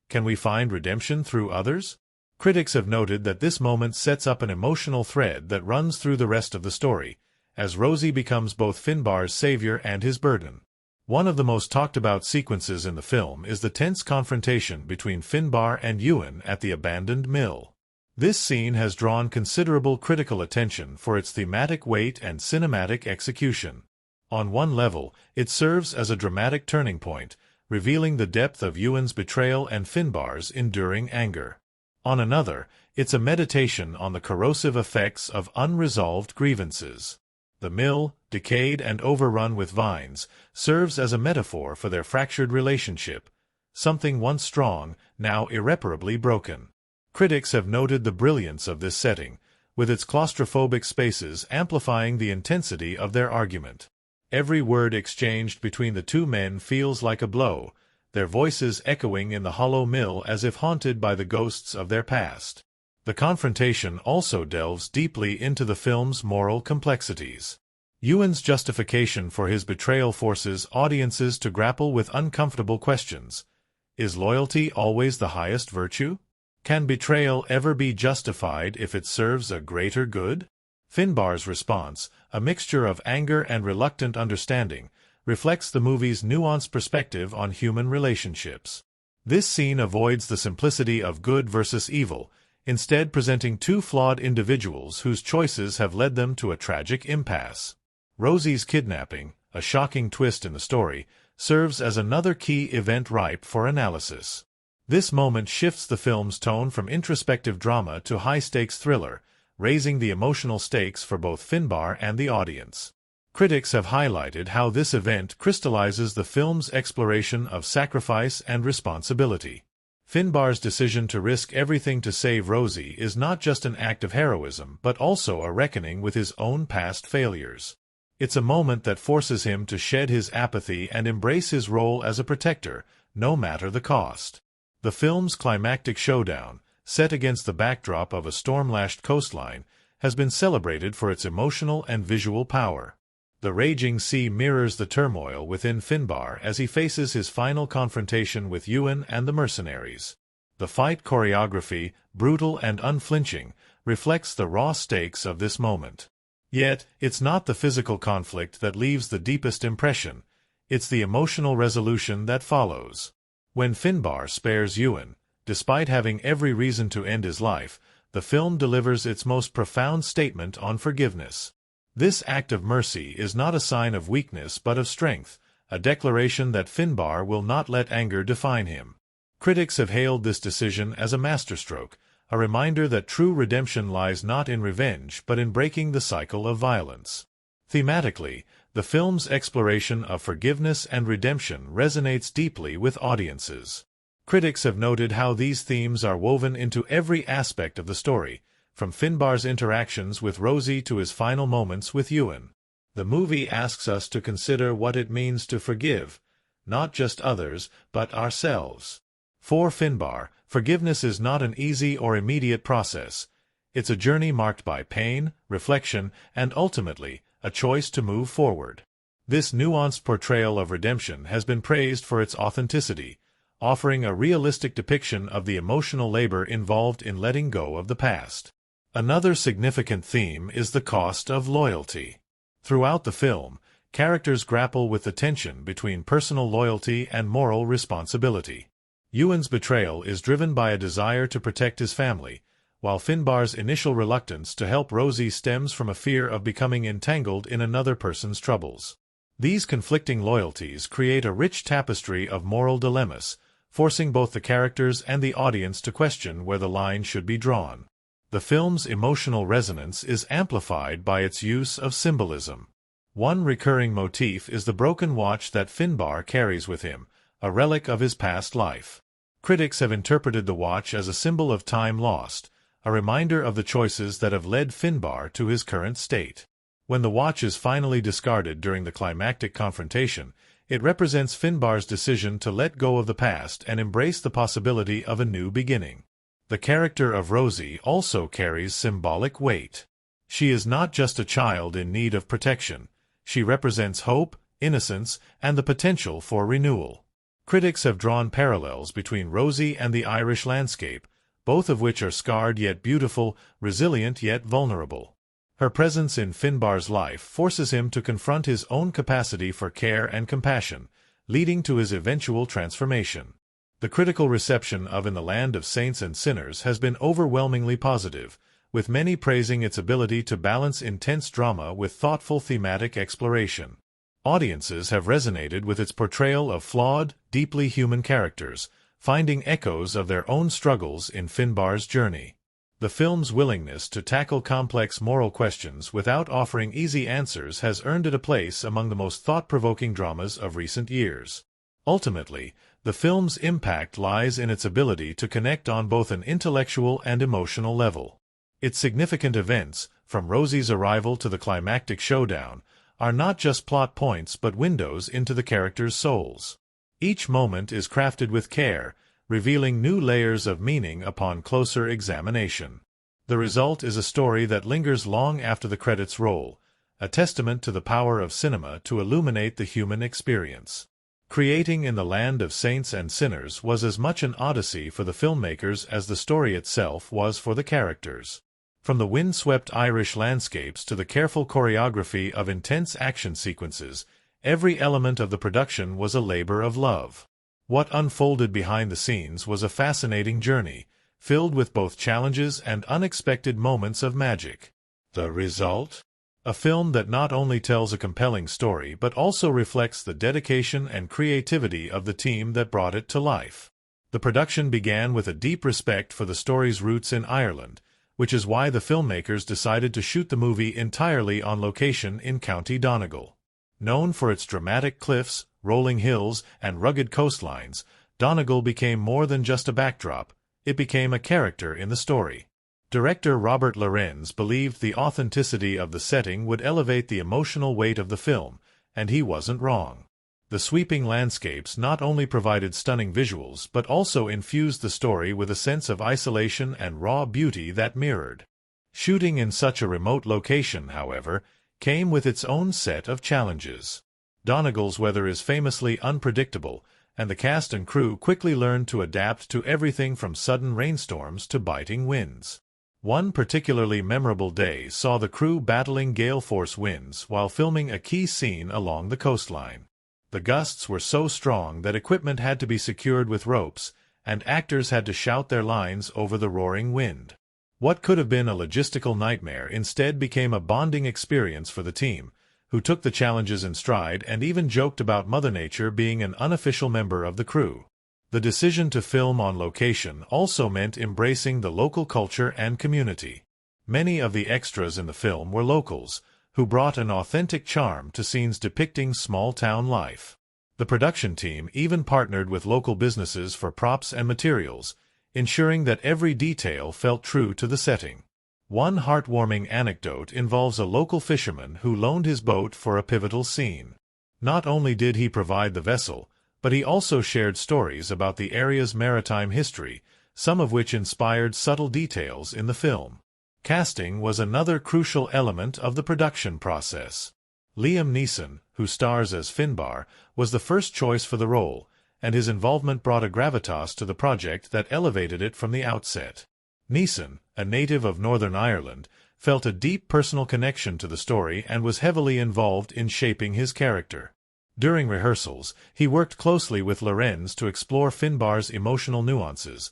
can we find redemption through others? Critics have noted that this moment sets up an emotional thread that runs through the rest of the story, as Rosie becomes both Finbarr's savior and his burden. One of the most talked-about sequences in the film is the tense confrontation between Finbarr and Ewan at the abandoned mill. This scene has drawn considerable critical attention for its thematic weight and cinematic execution. On one level, it serves as a dramatic turning point, revealing the depth of Ewan's betrayal and Finbarr's enduring anger. On another, it's a meditation on the corrosive effects of unresolved grievances. The mill, decayed and overrun with vines, serves as a metaphor for their fractured relationship, something once strong, now irreparably broken. Critics have noted the brilliance of this setting, with its claustrophobic spaces amplifying the intensity of their argument. Every word exchanged between the two men feels like a blow, their voices echoing in the hollow mill as if haunted by the ghosts of their past. The confrontation also delves deeply into the film's moral complexities. Ewan's justification for his betrayal forces audiences to grapple with uncomfortable questions. Is loyalty always the highest virtue? Can betrayal ever be justified if it serves a greater good? Finbarr's response, a mixture of anger and reluctant understanding, reflects the movie's nuanced perspective on human relationships. This scene avoids the simplicity of good versus evil, instead presenting two flawed individuals whose choices have led them to a tragic impasse. Rosie's kidnapping, a shocking twist in the story, serves as another key event ripe for analysis. This moment shifts the film's tone from introspective drama to high-stakes thriller, raising the emotional stakes for both Finbar and the audience. Critics have highlighted how this event crystallizes the film's exploration of sacrifice and responsibility. Finbar's decision to risk everything to save Rosie is not just an act of heroism but also a reckoning with his own past failures. It's a moment that forces him to shed his apathy and embrace his role as a protector, no matter the cost. The film's climactic showdown, set against the backdrop of a storm-lashed coastline, has been celebrated for its emotional and visual power. The raging sea mirrors the turmoil within Finbar as he faces his final confrontation with Ewan and the mercenaries. The fight choreography, brutal and unflinching, reflects the raw stakes of this moment. Yet, it's not the physical conflict that leaves the deepest impression, it's the emotional resolution that follows. When Finbar spares Ewan, despite having every reason to end his life, the film delivers its most profound statement on forgiveness. This act of mercy is not a sign of weakness but of strength, a declaration that Finbar will not let anger define him. Critics have hailed this decision as a masterstroke, a reminder that true redemption lies not in revenge but in breaking the cycle of violence. Thematically, the film's exploration of forgiveness and redemption resonates deeply with audiences. Critics have noted how these themes are woven into every aspect of the story, from Finbar's interactions with Rosie to his final moments with Ewan. The movie asks us to consider what it means to forgive, not just others, but ourselves. For Finbar, forgiveness is not an easy or immediate process. It's a journey marked by pain, reflection, and ultimately, a choice to move forward. This nuanced portrayal of redemption has been praised for its authenticity, offering a realistic depiction of the emotional labor involved in letting go of the past. Another significant theme is the cost of loyalty. Throughout the film, characters grapple with the tension between personal loyalty and moral responsibility. Ewan's betrayal is driven by a desire to protect his family, while Finbar's initial reluctance to help Rosie stems from a fear of becoming entangled in another person's troubles. These conflicting loyalties create a rich tapestry of moral dilemmas, forcing both the characters and the audience to question where the line should be drawn. The film's emotional resonance is amplified by its use of symbolism. One recurring motif is the broken watch that Finbar carries with him, a relic of his past life. Critics have interpreted the watch as a symbol of time lost, a reminder of the choices that have led Finbar to his current state. When the watch is finally discarded during the climactic confrontation, it represents Finbar's decision to let go of the past and embrace the possibility of a new beginning. The character of Rosie also carries symbolic weight. She is not just a child in need of protection. She represents hope, innocence, and the potential for renewal. Critics have drawn parallels between Rosie and the Irish landscape, both of which are scarred yet beautiful, resilient yet vulnerable. Her presence in Finbar's life forces him to confront his own capacity for care and compassion, leading to his eventual transformation. The critical reception of In the Land of Saints and Sinners has been overwhelmingly positive, with many praising its ability to balance intense drama with thoughtful thematic exploration. Audiences have resonated with its portrayal of flawed, deeply human characters, finding echoes of their own struggles in Finbar's journey. The film's willingness to tackle complex moral questions without offering easy answers has earned it a place among the most thought-provoking dramas of recent years. Ultimately, the film's impact lies in its ability to connect on both an intellectual and emotional level. Its significant events, from Rosie's arrival to the climactic showdown, are not just plot points but windows into the characters' souls. Each moment is crafted with care, revealing new layers of meaning upon closer examination. The result is a story that lingers long after the credits roll, a testament to the power of cinema to illuminate the human experience. Creating In the Land of Saints and Sinners was as much an odyssey for the filmmakers as the story itself was for the characters. From the wind-swept Irish landscapes to the careful choreography of intense action sequences, every element of the production was a labor of love. What unfolded behind the scenes was a fascinating journey, filled with both challenges and unexpected moments of magic. The result? a film that not only tells a compelling story but also reflects the dedication and creativity of the team that brought it to life. The production began with a deep respect for the story's roots in Ireland, which is why the filmmakers decided to shoot the movie entirely on location in County Donegal. Known for its dramatic cliffs, rolling hills, and rugged coastlines, Donegal became more than just a backdrop, it became a character in the story. Director Robert Lorenz believed the authenticity of the setting would elevate the emotional weight of the film, and he wasn't wrong. The sweeping landscapes not only provided stunning visuals but also infused the story with a sense of isolation and raw beauty that mirrored. Shooting in such a remote location, however, came with its own set of challenges. Donegal's weather is famously unpredictable, and the cast and crew quickly learned to adapt to everything from sudden rainstorms to biting winds. One particularly memorable day saw the crew battling gale-force winds while filming a key scene along the coastline. The gusts were so strong that equipment had to be secured with ropes, and actors had to shout their lines over the roaring wind. What could have been a logistical nightmare instead became a bonding experience for the team, who took the challenges in stride and even joked about Mother Nature being an unofficial member of the crew. The decision to film on location also meant embracing the local culture and community. Many of the extras in the film were locals, who brought an authentic charm to scenes depicting small-town life. The production team even partnered with local businesses for props and materials, ensuring that every detail felt true to the setting. One heartwarming anecdote involves a local fisherman who loaned his boat for a pivotal scene. Not only did he provide the vessel, but he also shared stories about the area's maritime history, some of which inspired subtle details in the film. Casting was another crucial element of the production process. Liam Neeson, who stars as Finbar, was the first choice for the role, and his involvement brought a gravitas to the project that elevated it from the outset. Neeson, a native of Northern Ireland, felt a deep personal connection to the story and was heavily involved in shaping his character. During rehearsals, he worked closely with Lorenz to explore Finbar's emotional nuances,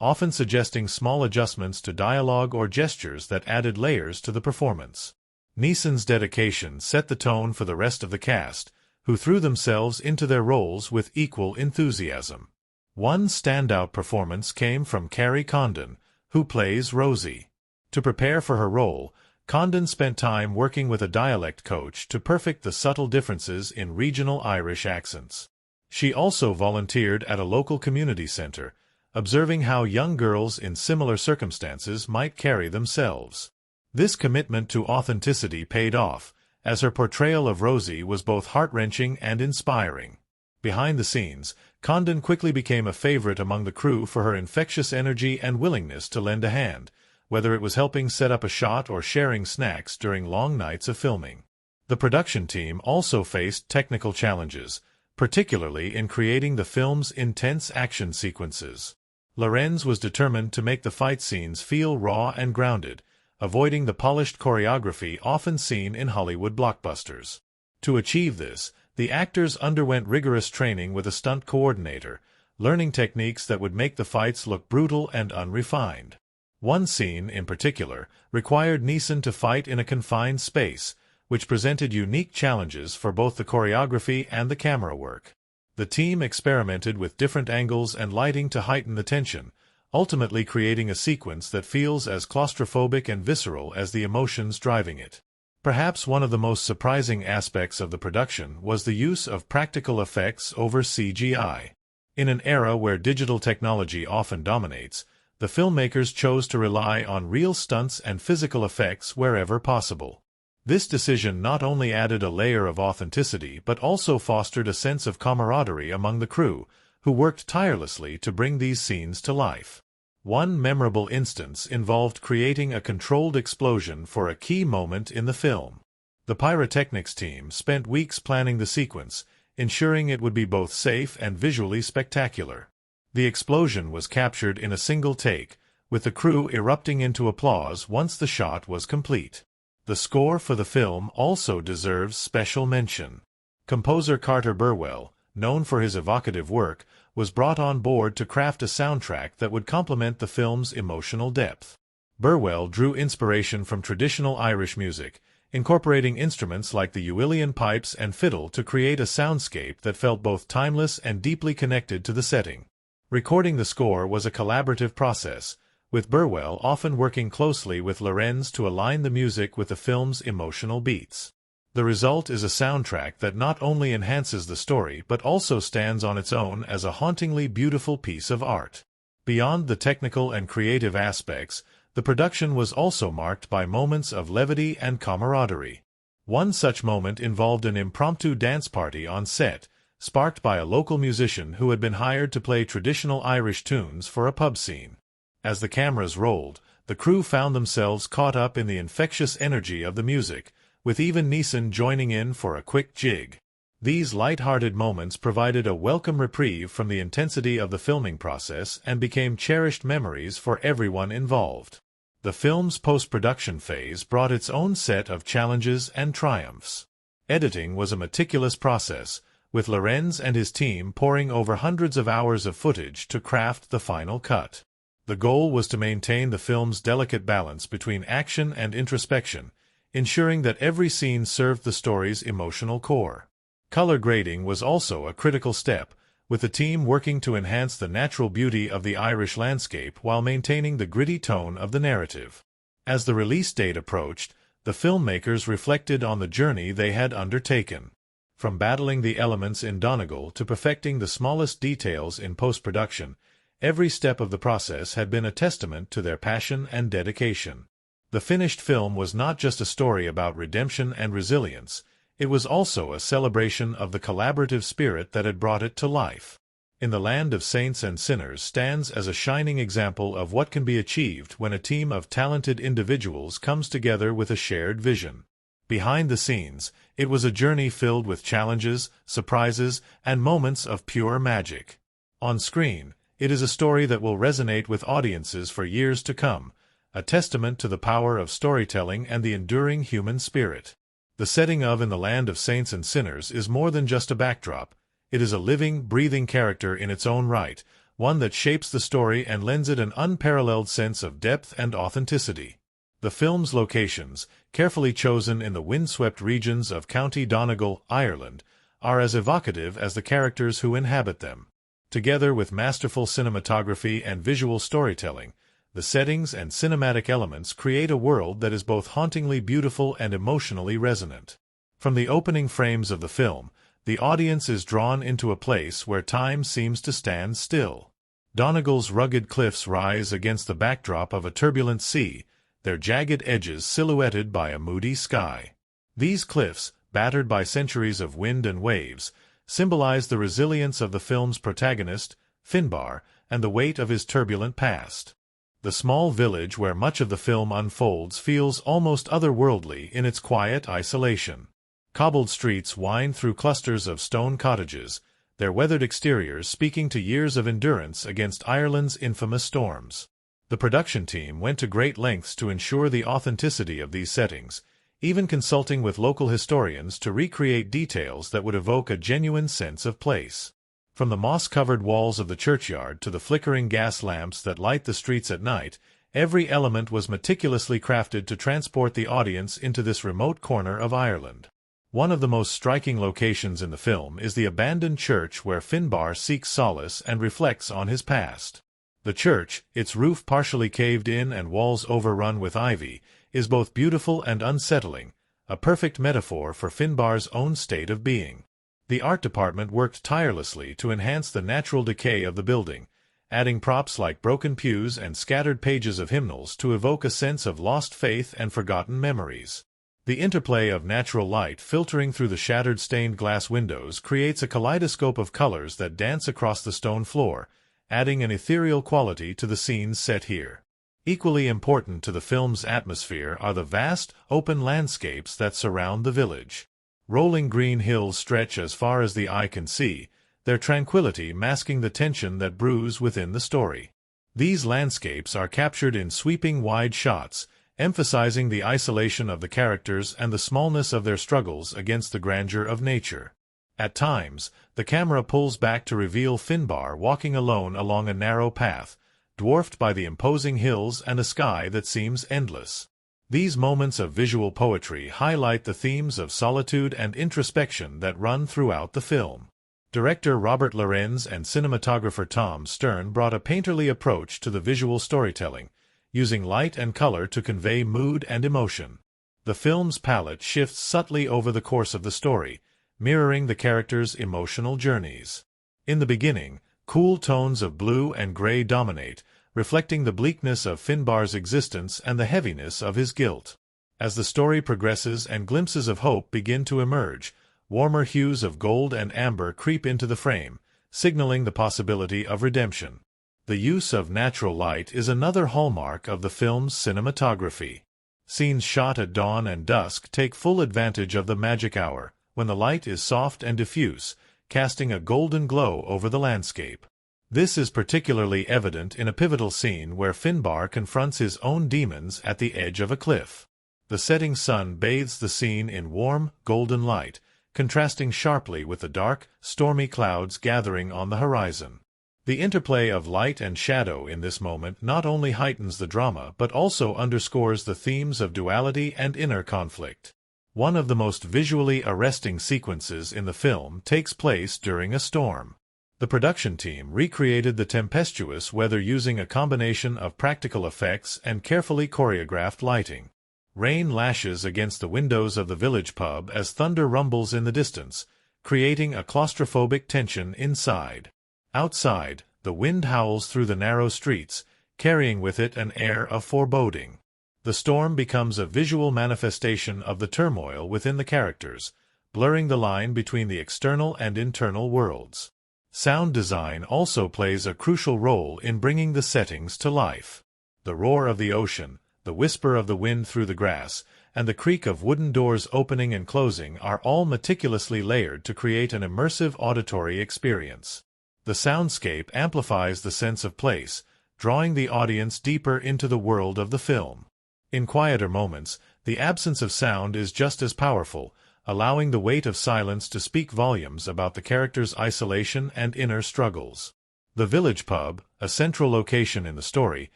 often suggesting small adjustments to dialogue or gestures that added layers to the performance. Neeson's dedication set the tone for the rest of the cast, who threw themselves into their roles with equal enthusiasm. One standout performance came from Kerry Condon, who plays Rosie. To prepare for her role, Condon spent time working with a dialect coach to perfect the subtle differences in regional Irish accents. She also volunteered at a local community center, observing how young girls in similar circumstances might carry themselves. This commitment to authenticity paid off, as her portrayal of Rosie was both heart-wrenching and inspiring. Behind the scenes, Condon quickly became a favorite among the crew for her infectious energy and willingness to lend a hand, whether it was helping set up a shot or sharing snacks during long nights of filming. The production team also faced technical challenges, particularly in creating the film's intense action sequences. Lorenz was determined to make the fight scenes feel raw and grounded, avoiding the polished choreography often seen in Hollywood blockbusters. To achieve this, the actors underwent rigorous training with a stunt coordinator, learning techniques that would make the fights look brutal and unrefined. One scene, in particular, required Neeson to fight in a confined space, which presented unique challenges for both the choreography and the camera work. The team experimented with different angles and lighting to heighten the tension, ultimately creating a sequence that feels as claustrophobic and visceral as the emotions driving it. Perhaps one of the most surprising aspects of the production was the use of practical effects over CGI. In an era where digital technology often dominates, the filmmakers chose to rely on real stunts and physical effects wherever possible. This decision not only added a layer of authenticity but also fostered a sense of camaraderie among the crew, who worked tirelessly to bring these scenes to life. One memorable instance involved creating a controlled explosion for a key moment in the film. The pyrotechnics team spent weeks planning the sequence, ensuring it would be both safe and visually spectacular. The explosion was captured in a single take, with the crew erupting into applause once the shot was complete. The score for the film also deserves special mention. Composer Carter Burwell, known for his evocative work, was brought on board to craft a soundtrack that would complement the film's emotional depth. Burwell drew inspiration from traditional Irish music, incorporating instruments like the Uilleann pipes and fiddle to create a soundscape that felt both timeless and deeply connected to the setting. Recording the score was a collaborative process, with Burwell often working closely with Lorenz to align the music with the film's emotional beats. The result is a soundtrack that not only enhances the story but also stands on its own as a hauntingly beautiful piece of art. Beyond the technical and creative aspects, the production was also marked by moments of levity and camaraderie. One such moment involved an impromptu dance party on set, sparked by a local musician who had been hired to play traditional Irish tunes for a pub scene. As the cameras rolled, the crew found themselves caught up in the infectious energy of the music, with even Neeson joining in for a quick jig. These light-hearted moments provided a welcome reprieve from the intensity of the filming process and became cherished memories for everyone involved. The film's post-production phase brought its own set of challenges and triumphs. Editing was a meticulous process, with Lorenz and his team poring over hundreds of hours of footage to craft the final cut. The goal was to maintain the film's delicate balance between action and introspection, ensuring that every scene served the story's emotional core. Color grading was also a critical step, with the team working to enhance the natural beauty of the Irish landscape while maintaining the gritty tone of the narrative. As the release date approached, the filmmakers reflected on the journey they had undertaken. From battling the elements in Donegal to perfecting the smallest details in post-production, every step of the process had been a testament to their passion and dedication. The finished film was not just a story about redemption and resilience, it was also a celebration of the collaborative spirit that had brought it to life. In the Land of Saints and Sinners stands as a shining example of what can be achieved when a team of talented individuals comes together with a shared vision. Behind the scenes, it was a journey filled with challenges, surprises, and moments of pure magic. On screen, it is a story that will resonate with audiences for years to come, a testament to the power of storytelling and the enduring human spirit. The setting of In the Land of Saints and Sinners is more than just a backdrop. It is a living, breathing character in its own right, one that shapes the story and lends it an unparalleled sense of depth and authenticity. The film's locations, carefully chosen in the windswept regions of County Donegal, Ireland, are as evocative as the characters who inhabit them. Together with masterful cinematography and visual storytelling, the settings and cinematic elements create a world that is both hauntingly beautiful and emotionally resonant. From the opening frames of the film, the audience is drawn into a place where time seems to stand still. Donegal's rugged cliffs rise against the backdrop of a turbulent sea, their jagged edges silhouetted by a moody sky. These cliffs, battered by centuries of wind and waves, symbolize the resilience of the film's protagonist, Finbar, and the weight of his turbulent past. The small village where much of the film unfolds feels almost otherworldly in its quiet isolation. Cobbled streets wind through clusters of stone cottages, their weathered exteriors speaking to years of endurance against Ireland's infamous storms. The production team went to great lengths to ensure the authenticity of these settings, even consulting with local historians to recreate details that would evoke a genuine sense of place. From the moss-covered walls of the churchyard to the flickering gas lamps that light the streets at night, every element was meticulously crafted to transport the audience into this remote corner of Ireland. One of the most striking locations in the film is the abandoned church where Finbar seeks solace and reflects on his past. The church, its roof partially caved in and walls overrun with ivy, is both beautiful and unsettling, a perfect metaphor for Finbar's own state of being. The art department worked tirelessly to enhance the natural decay of the building, adding props like broken pews and scattered pages of hymnals to evoke a sense of lost faith and forgotten memories. The interplay of natural light filtering through the shattered stained glass windows creates a kaleidoscope of colors that dance across the stone floor, adding an ethereal quality to the scenes set here. Equally important to the film's atmosphere are the vast, open landscapes that surround the village. Rolling green hills stretch as far as the eye can see, their tranquility masking the tension that brews within the story. These landscapes are captured in sweeping wide shots, emphasizing the isolation of the characters and the smallness of their struggles against the grandeur of nature. At times, the camera pulls back to reveal Finbar walking alone along a narrow path, dwarfed by the imposing hills and a sky that seems endless. These moments of visual poetry highlight the themes of solitude and introspection that run throughout the film. Director Robert Lorenz and cinematographer Tom Stern brought a painterly approach to the visual storytelling, using light and color to convey mood and emotion. The film's palette shifts subtly over the course of the story, mirroring the characters' emotional journeys. In the beginning, cool tones of blue and gray dominate, reflecting the bleakness of Finbar's existence and the heaviness of his guilt. As the story progresses and glimpses of hope begin to emerge, warmer hues of gold and amber creep into the frame, signaling the possibility of redemption. The use of natural light is another hallmark of the film's cinematography. Scenes shot at dawn and dusk take full advantage of the magic hour, when the light is soft and diffuse, casting a golden glow over the landscape. This is particularly evident in a pivotal scene where Finbar confronts his own demons at the edge of a cliff. The setting sun bathes the scene in warm, golden light, contrasting sharply with the dark, stormy clouds gathering on the horizon. The interplay of light and shadow in this moment not only heightens the drama but also underscores the themes of duality and inner conflict. One of the most visually arresting sequences in the film takes place during a storm. The production team recreated the tempestuous weather using a combination of practical effects and carefully choreographed lighting. Rain lashes against the windows of the village pub as thunder rumbles in the distance, creating a claustrophobic tension inside. Outside, the wind howls through the narrow streets, carrying with it an air of foreboding. The storm becomes a visual manifestation of the turmoil within the characters, blurring the line between the external and internal worlds. Sound design also plays a crucial role in bringing the settings to life. The roar of the ocean, the whisper of the wind through the grass, and the creak of wooden doors opening and closing are all meticulously layered to create an immersive auditory experience. The soundscape amplifies the sense of place, drawing the audience deeper into the world of the film. In quieter moments, the absence of sound is just as powerful, allowing the weight of silence to speak volumes about the character's isolation and inner struggles. The village pub, a central location in the story,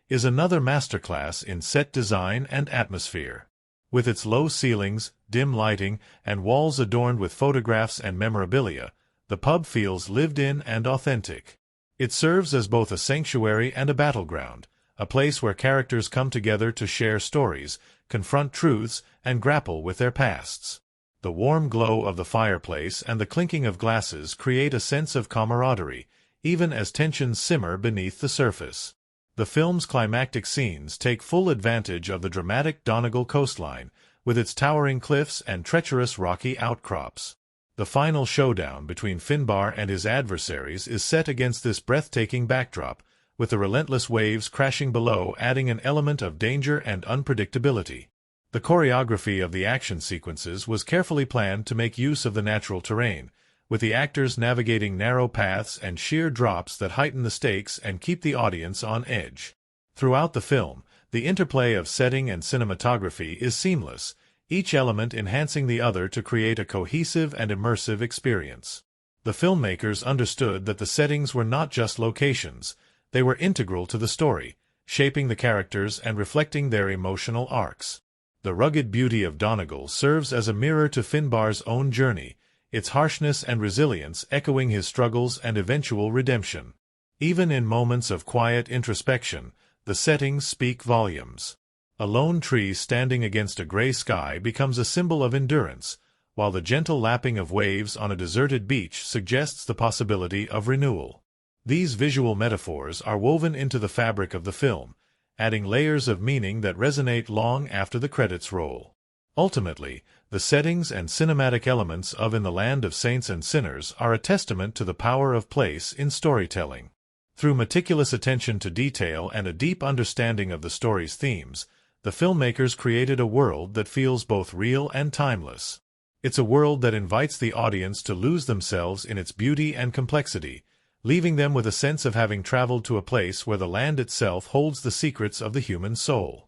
is another masterclass in set design and atmosphere. With its low ceilings, dim lighting, and walls adorned with photographs and memorabilia, the pub feels lived in and authentic. It serves as both a sanctuary and a battleground, a place where characters come together to share stories, confront truths, and grapple with their pasts. The warm glow of the fireplace and the clinking of glasses create a sense of camaraderie, even as tensions simmer beneath the surface. The film's climactic scenes take full advantage of the dramatic Donegal coastline, with its towering cliffs and treacherous rocky outcrops. The final showdown between Finbar and his adversaries is set against this breathtaking backdrop, with the relentless waves crashing below adding an element of danger and unpredictability. The choreography of the action sequences was carefully planned to make use of the natural terrain, with the actors navigating narrow paths and sheer drops that heighten the stakes and keep the audience on edge. Throughout the film, the interplay of setting and cinematography is seamless, each element enhancing the other to create a cohesive and immersive experience. The filmmakers understood that the settings were not just locations, they were integral to the story, shaping the characters and reflecting their emotional arcs. The rugged beauty of Donegal serves as a mirror to Finbar's own journey, its harshness and resilience echoing his struggles and eventual redemption. Even in moments of quiet introspection, the settings speak volumes. A lone tree standing against a gray sky becomes a symbol of endurance, while the gentle lapping of waves on a deserted beach suggests the possibility of renewal. These visual metaphors are woven into the fabric of the film, adding layers of meaning that resonate long after the credits roll. Ultimately, the settings and cinematic elements of In the Land of Saints and Sinners are a testament to the power of place in storytelling. Through meticulous attention to detail and a deep understanding of the story's themes, the filmmakers created a world that feels both real and timeless. It's a world that invites the audience to lose themselves in its beauty and complexity, leaving them with a sense of having traveled to a place where the land itself holds the secrets of the human soul.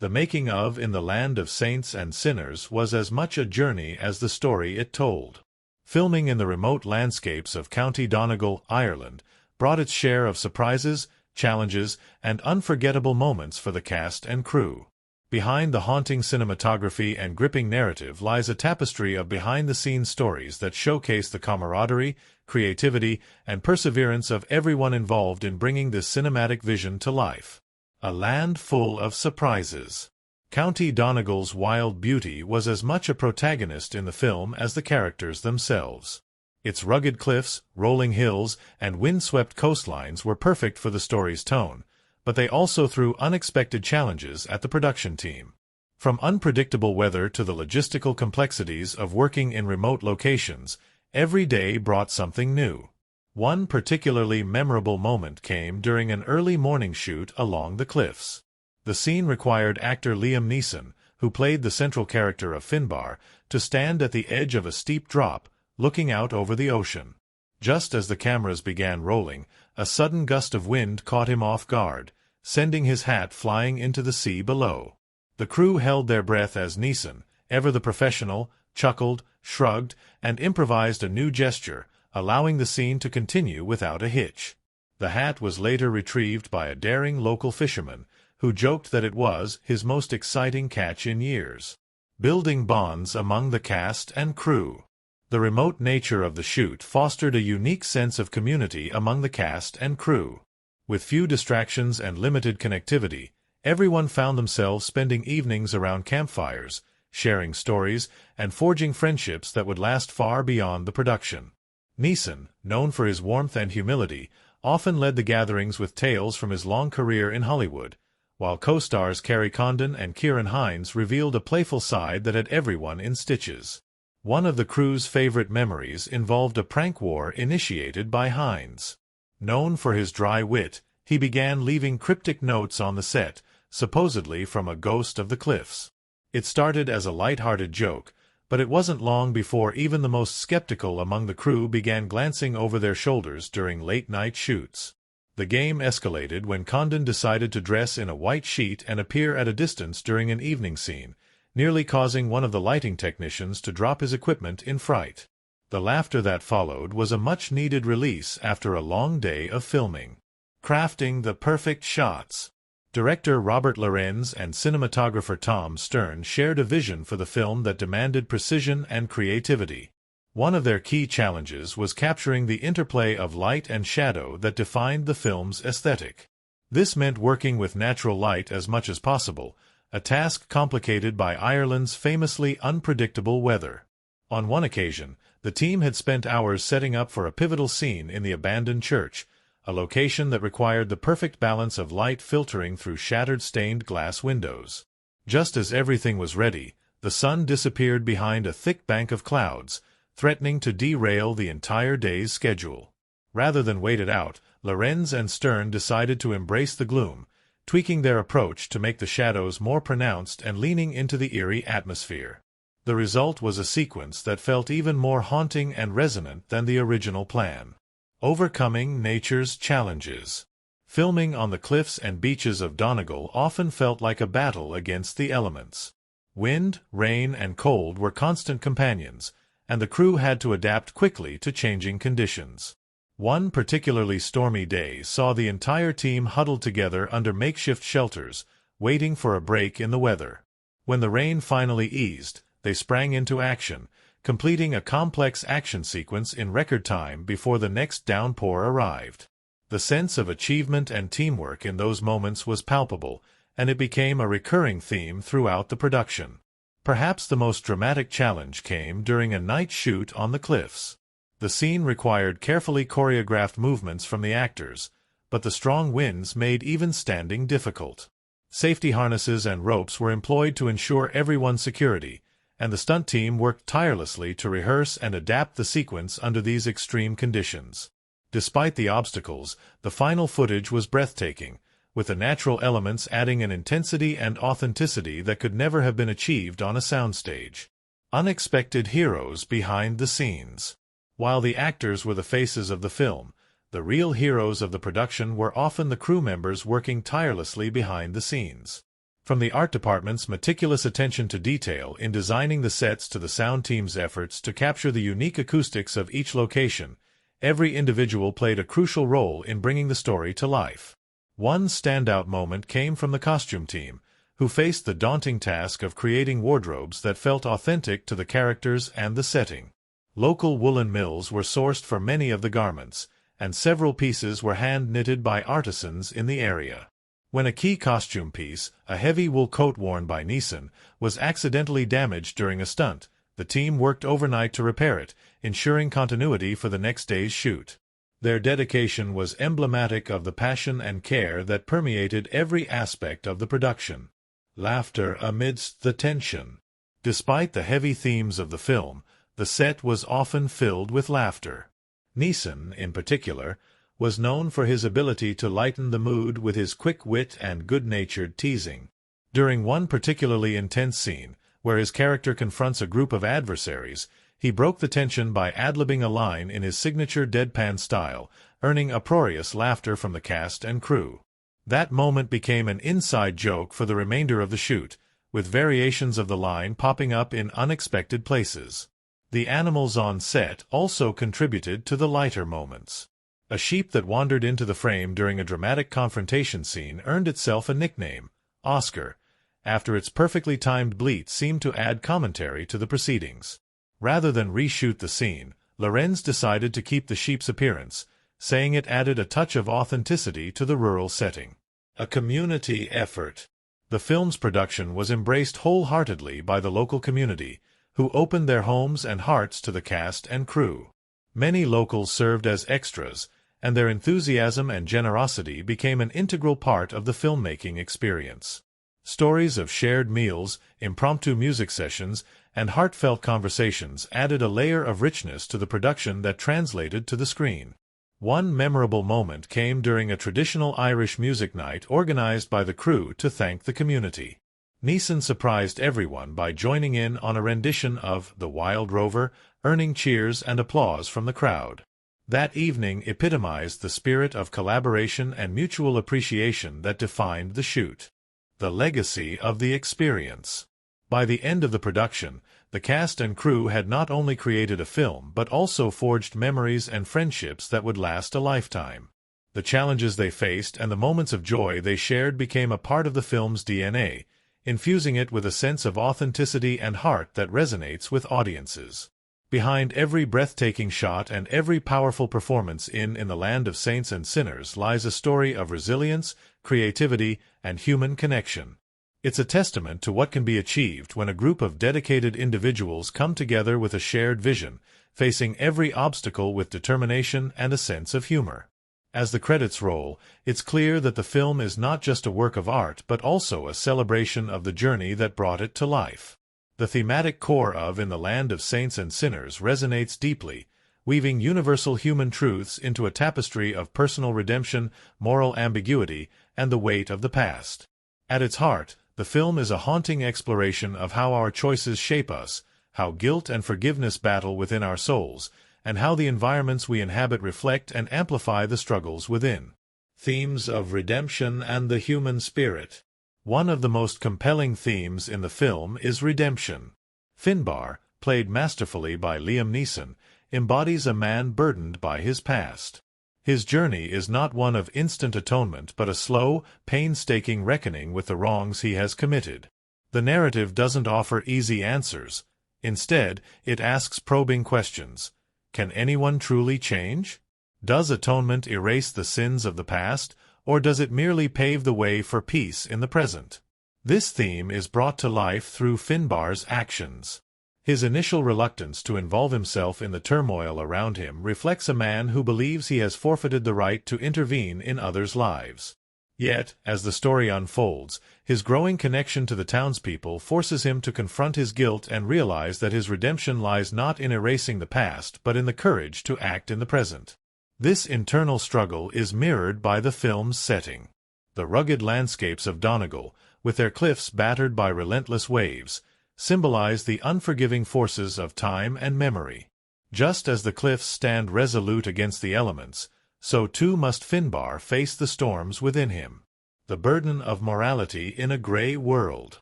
The making of In the Land of Saints and Sinners was as much a journey as the story it told. Filming in the remote landscapes of County Donegal, Ireland, brought its share of surprises, challenges, and unforgettable moments for the cast and crew. Behind the haunting cinematography and gripping narrative lies a tapestry of behind-the-scenes stories that showcase the camaraderie, creativity, and perseverance of everyone involved in bringing this cinematic vision to life. A land full of surprises. County Donegal's wild beauty was as much a protagonist in the film as the characters themselves. Its rugged cliffs, rolling hills, and wind-swept coastlines were perfect for the story's tone, but they also threw unexpected challenges at the production team. From unpredictable weather to the logistical complexities of working in remote locations, every day brought something new. One particularly memorable moment came during an early morning shoot along the cliffs. The scene required actor Liam Neeson, who played the central character of Finbar, to stand at the edge of a steep drop, looking out over the ocean. Just as the cameras began rolling, a sudden gust of wind caught him off guard, sending his hat flying into the sea below. The crew held their breath as Neeson, ever the professional, chuckled, shrugged, and improvised a new gesture, allowing the scene to continue without a hitch. The hat was later retrieved by a daring local fisherman, who joked that it was his most exciting catch in years. Building bonds among the cast and crew. The remote nature of the shoot fostered a unique sense of community among the cast and crew. With few distractions and limited connectivity, everyone found themselves spending evenings around campfires, sharing stories, and forging friendships that would last far beyond the production. Neeson, known for his warmth and humility, often led the gatherings with tales from his long career in Hollywood, while co-stars Kerry Condon and Ciarán Hinds revealed a playful side that had everyone in stitches. One of the crew's favorite memories involved a prank war initiated by Hinds. Known for his dry wit, he began leaving cryptic notes on the set, supposedly from a ghost of the cliffs. It started as a light-hearted joke, but it wasn't long before even the most skeptical among the crew began glancing over their shoulders during late-night shoots. The game escalated when Condon decided to dress in a white sheet and appear at a distance during an evening scene, nearly causing one of the lighting technicians to drop his equipment in fright. The laughter that followed was a much-needed release after a long day of filming. Crafting the perfect shots. Director Robert Lorenz and cinematographer Tom Stern shared a vision for the film that demanded precision and creativity. One of their key challenges was capturing the interplay of light and shadow that defined the film's aesthetic. This meant working with natural light as much as possible, a task complicated by Ireland's famously unpredictable weather. On one occasion, the team had spent hours setting up for a pivotal scene in the abandoned church, a location that required the perfect balance of light filtering through shattered stained glass windows. Just as everything was ready, the sun disappeared behind a thick bank of clouds, threatening to derail the entire day's schedule. Rather than wait it out, Lorenz and Stern decided to embrace the gloom, tweaking their approach to make the shadows more pronounced and leaning into the eerie atmosphere. The result was a sequence that felt even more haunting and resonant than the original plan. Overcoming nature's challenges. Filming on the cliffs and beaches of Donegal often felt like a battle against the elements. Wind, rain, and cold were constant companions, and the crew had to adapt quickly to changing conditions. One particularly stormy day saw the entire team huddled together under makeshift shelters, waiting for a break in the weather. When the rain finally eased, they sprang into action, completing a complex action sequence in record time before the next downpour arrived. The sense of achievement and teamwork in those moments was palpable, and it became a recurring theme throughout the production. Perhaps the most dramatic challenge came during a night shoot on the cliffs. The scene required carefully choreographed movements from the actors, but the strong winds made even standing difficult. Safety harnesses and ropes were employed to ensure everyone's security, and the stunt team worked tirelessly to rehearse and adapt the sequence under these extreme conditions. Despite the obstacles, the final footage was breathtaking, with the natural elements adding an intensity and authenticity that could never have been achieved on a soundstage. Unexpected heroes behind the scenes. While the actors were the faces of the film, the real heroes of the production were often the crew members working tirelessly behind the scenes. From the art department's meticulous attention to detail in designing the sets to the sound team's efforts to capture the unique acoustics of each location, every individual played a crucial role in bringing the story to life. One standout moment came from the costume team, who faced the daunting task of creating wardrobes that felt authentic to the characters and the setting. Local woolen mills were sourced for many of the garments, and several pieces were hand-knitted by artisans in the area. When a key costume piece, a heavy wool coat worn by Neeson, was accidentally damaged during a stunt, the team worked overnight to repair it, ensuring continuity for the next day's shoot. Their dedication was emblematic of the passion and care that permeated every aspect of the production. Laughter amidst the tension. Despite the heavy themes of the film, the set was often filled with laughter. Neeson, in particular, was known for his ability to lighten the mood with his quick wit and good-natured teasing. During one particularly intense scene, where his character confronts a group of adversaries, he broke the tension by ad-libbing a line in his signature deadpan style, earning uproarious laughter from the cast and crew. That moment became an inside joke for the remainder of the shoot, with variations of the line popping up in unexpected places. The animals on set also contributed to the lighter moments. A sheep that wandered into the frame during a dramatic confrontation scene earned itself a nickname, Oscar, after its perfectly timed bleat seemed to add commentary to the proceedings. Rather than reshoot the scene, Lorenz decided to keep the sheep's appearance, saying it added a touch of authenticity to the rural setting. A community effort. The film's production was embraced wholeheartedly by the local community, who opened their homes and hearts to the cast and crew. Many locals served as extras, and their enthusiasm and generosity became an integral part of the filmmaking experience. Stories of shared meals, impromptu music sessions, and heartfelt conversations added a layer of richness to the production that translated to the screen. One memorable moment came during a traditional Irish music night organized by the crew to thank the community. Neeson surprised everyone by joining in on a rendition of The Wild Rover, earning cheers and applause from the crowd. That evening epitomized the spirit of collaboration and mutual appreciation that defined the shoot. The legacy of the experience. By the end of the production, the cast and crew had not only created a film but also forged memories and friendships that would last a lifetime. The challenges they faced and the moments of joy they shared became a part of the film's DNA, infusing it with a sense of authenticity and heart that resonates with audiences. Behind every breathtaking shot and every powerful performance in the Land of Saints and Sinners lies a story of resilience, creativity, and human connection. It's a testament to what can be achieved when a group of dedicated individuals come together with a shared vision, facing every obstacle with determination and a sense of humor. As the credits roll, it's clear that the film is not just a work of art but also a celebration of the journey that brought it to life. The thematic core of In the Land of Saints and Sinners resonates deeply, weaving universal human truths into a tapestry of personal redemption, moral ambiguity, and the weight of the past. At its heart, the film is a haunting exploration of how our choices shape us, how guilt and forgiveness battle within our souls, and how the environments we inhabit reflect and amplify the struggles within. Themes of redemption and the human spirit. One of the most compelling themes in the film is redemption. Finbar, played masterfully by Liam Neeson, embodies a man burdened by his past. His journey is not one of instant atonement but a slow, painstaking reckoning with the wrongs he has committed. The narrative doesn't offer easy answers. Instead, it asks probing questions. Can anyone truly change? Does atonement erase the sins of the past, or does it merely pave the way for peace in the present? This theme is brought to life through Finbar's actions. His initial reluctance to involve himself in the turmoil around him reflects a man who believes he has forfeited the right to intervene in others' lives. Yet, as the story unfolds, his growing connection to the townspeople forces him to confront his guilt and realize that his redemption lies not in erasing the past but in the courage to act in the present. This internal struggle is mirrored by the film's setting. The rugged landscapes of Donegal, with their cliffs battered by relentless waves, symbolize the unforgiving forces of time and memory. Just as the cliffs stand resolute against the elements, so too must Finbar face the storms within him. The burden of morality in a gray world.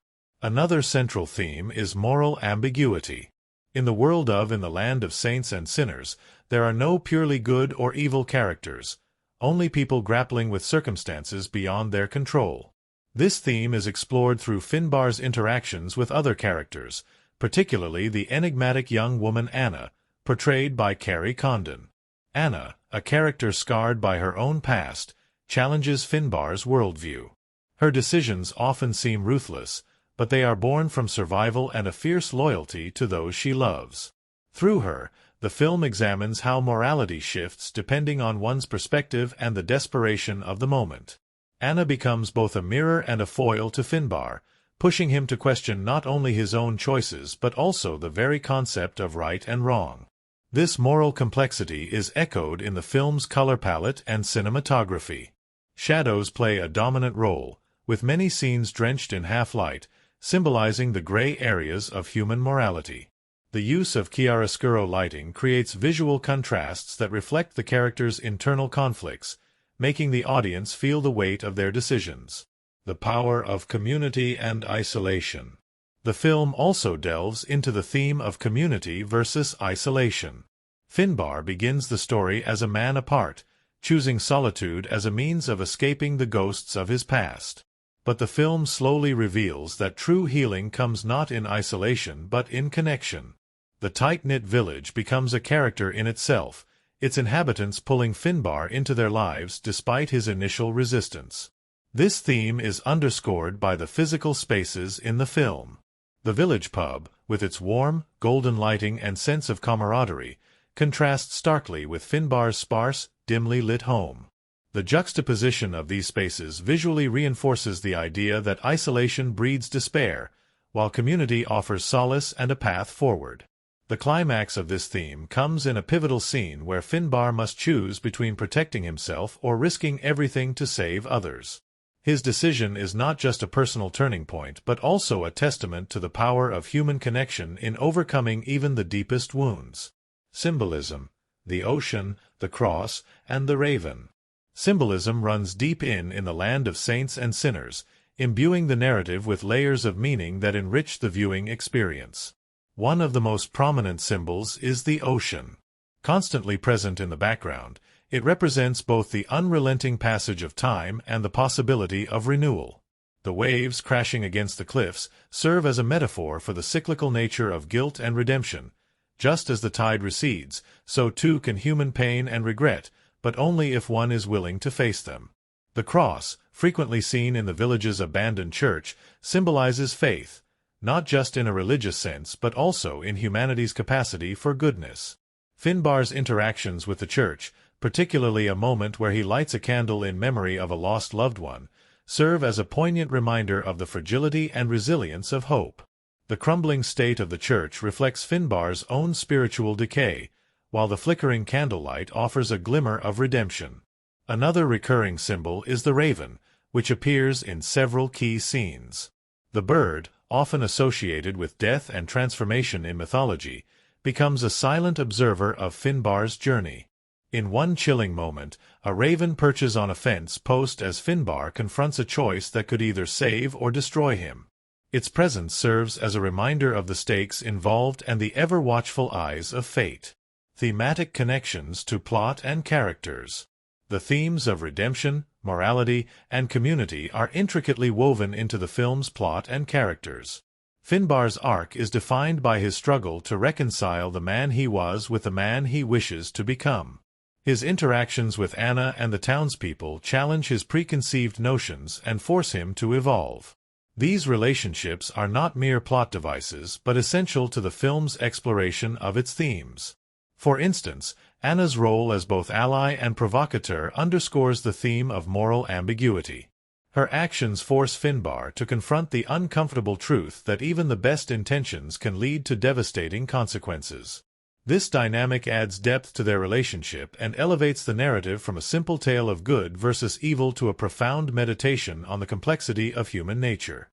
Another central theme is moral ambiguity. In the world of In the Land of Saints and Sinners, there are no purely good or evil characters, only people grappling with circumstances beyond their control. This theme is explored through Finbar's interactions with other characters, particularly the enigmatic young woman Anna, portrayed by Kerry Condon. Anna, a character scarred by her own past, challenges Finbar's worldview. Her decisions often seem ruthless, but they are born from survival and a fierce loyalty to those she loves. Through her, the film examines how morality shifts depending on one's perspective and the desperation of the moment. Anna becomes both a mirror and a foil to Finbar, pushing him to question not only his own choices but also the very concept of right and wrong. This moral complexity is echoed in the film's color palette and cinematography. Shadows play a dominant role, with many scenes drenched in half-light, symbolizing the gray areas of human morality. The use of chiaroscuro lighting creates visual contrasts that reflect the characters' internal conflicts, making the audience feel the weight of their decisions. The power of community and isolation. The film also delves into the theme of community versus isolation. Finbar begins the story as a man apart, choosing solitude as a means of escaping the ghosts of his past. But the film slowly reveals that true healing comes not in isolation but in connection. The tight-knit village becomes a character in itself, its inhabitants pulling Finbar into their lives despite his initial resistance. This theme is underscored by the physical spaces in the film. The village pub, with its warm, golden lighting and sense of camaraderie, contrasts starkly with Finbar's sparse, dimly lit home. The juxtaposition of these spaces visually reinforces the idea that isolation breeds despair, while community offers solace and a path forward. The climax of this theme comes in a pivotal scene where Finbar must choose between protecting himself or risking everything to save others. His decision is not just a personal turning point but also a testament to the power of human connection in overcoming even the deepest wounds. Symbolism: the ocean, the cross, and the raven. Symbolism runs deep in the land of saints and sinners, imbuing the narrative with layers of meaning that enrich the viewing experience. One of the most prominent symbols is the ocean. Constantly present in the background, it represents both the unrelenting passage of time and the possibility of renewal. The waves crashing against the cliffs serve as a metaphor for the cyclical nature of guilt and redemption. Just as the tide recedes, so too can human pain and regret, but only if one is willing to face them. The cross, frequently seen in the village's abandoned church, symbolizes faith, not just in a religious sense but also in humanity's capacity for goodness. Finbar's interactions with the church, particularly a moment where he lights a candle in memory of a lost loved one, serve as a poignant reminder of the fragility and resilience of hope. The crumbling state of the church reflects Finbar's own spiritual decay, while the flickering candlelight offers a glimmer of redemption. Another recurring symbol is the raven, which appears in several key scenes. The bird, often associated with death and transformation in mythology, becomes a silent observer of Finbar's journey. In one chilling moment, a raven perches on a fence post as Finbar confronts a choice that could either save or destroy him. Its presence serves as a reminder of the stakes involved and the ever-watchful eyes of fate. Thematic connections to plot and characters. The themes of redemption, morality, and community are intricately woven into the film's plot and characters. Finbar's arc is defined by his struggle to reconcile the man he was with the man he wishes to become. His interactions with Anna and the townspeople challenge his preconceived notions and force him to evolve. These relationships are not mere plot devices but essential to the film's exploration of its themes. For instance, Anna's role as both ally and provocateur underscores the theme of moral ambiguity. Her actions force Finbar to confront the uncomfortable truth that even the best intentions can lead to devastating consequences. This dynamic adds depth to their relationship and elevates the narrative from a simple tale of good versus evil to a profound meditation on the complexity of human nature.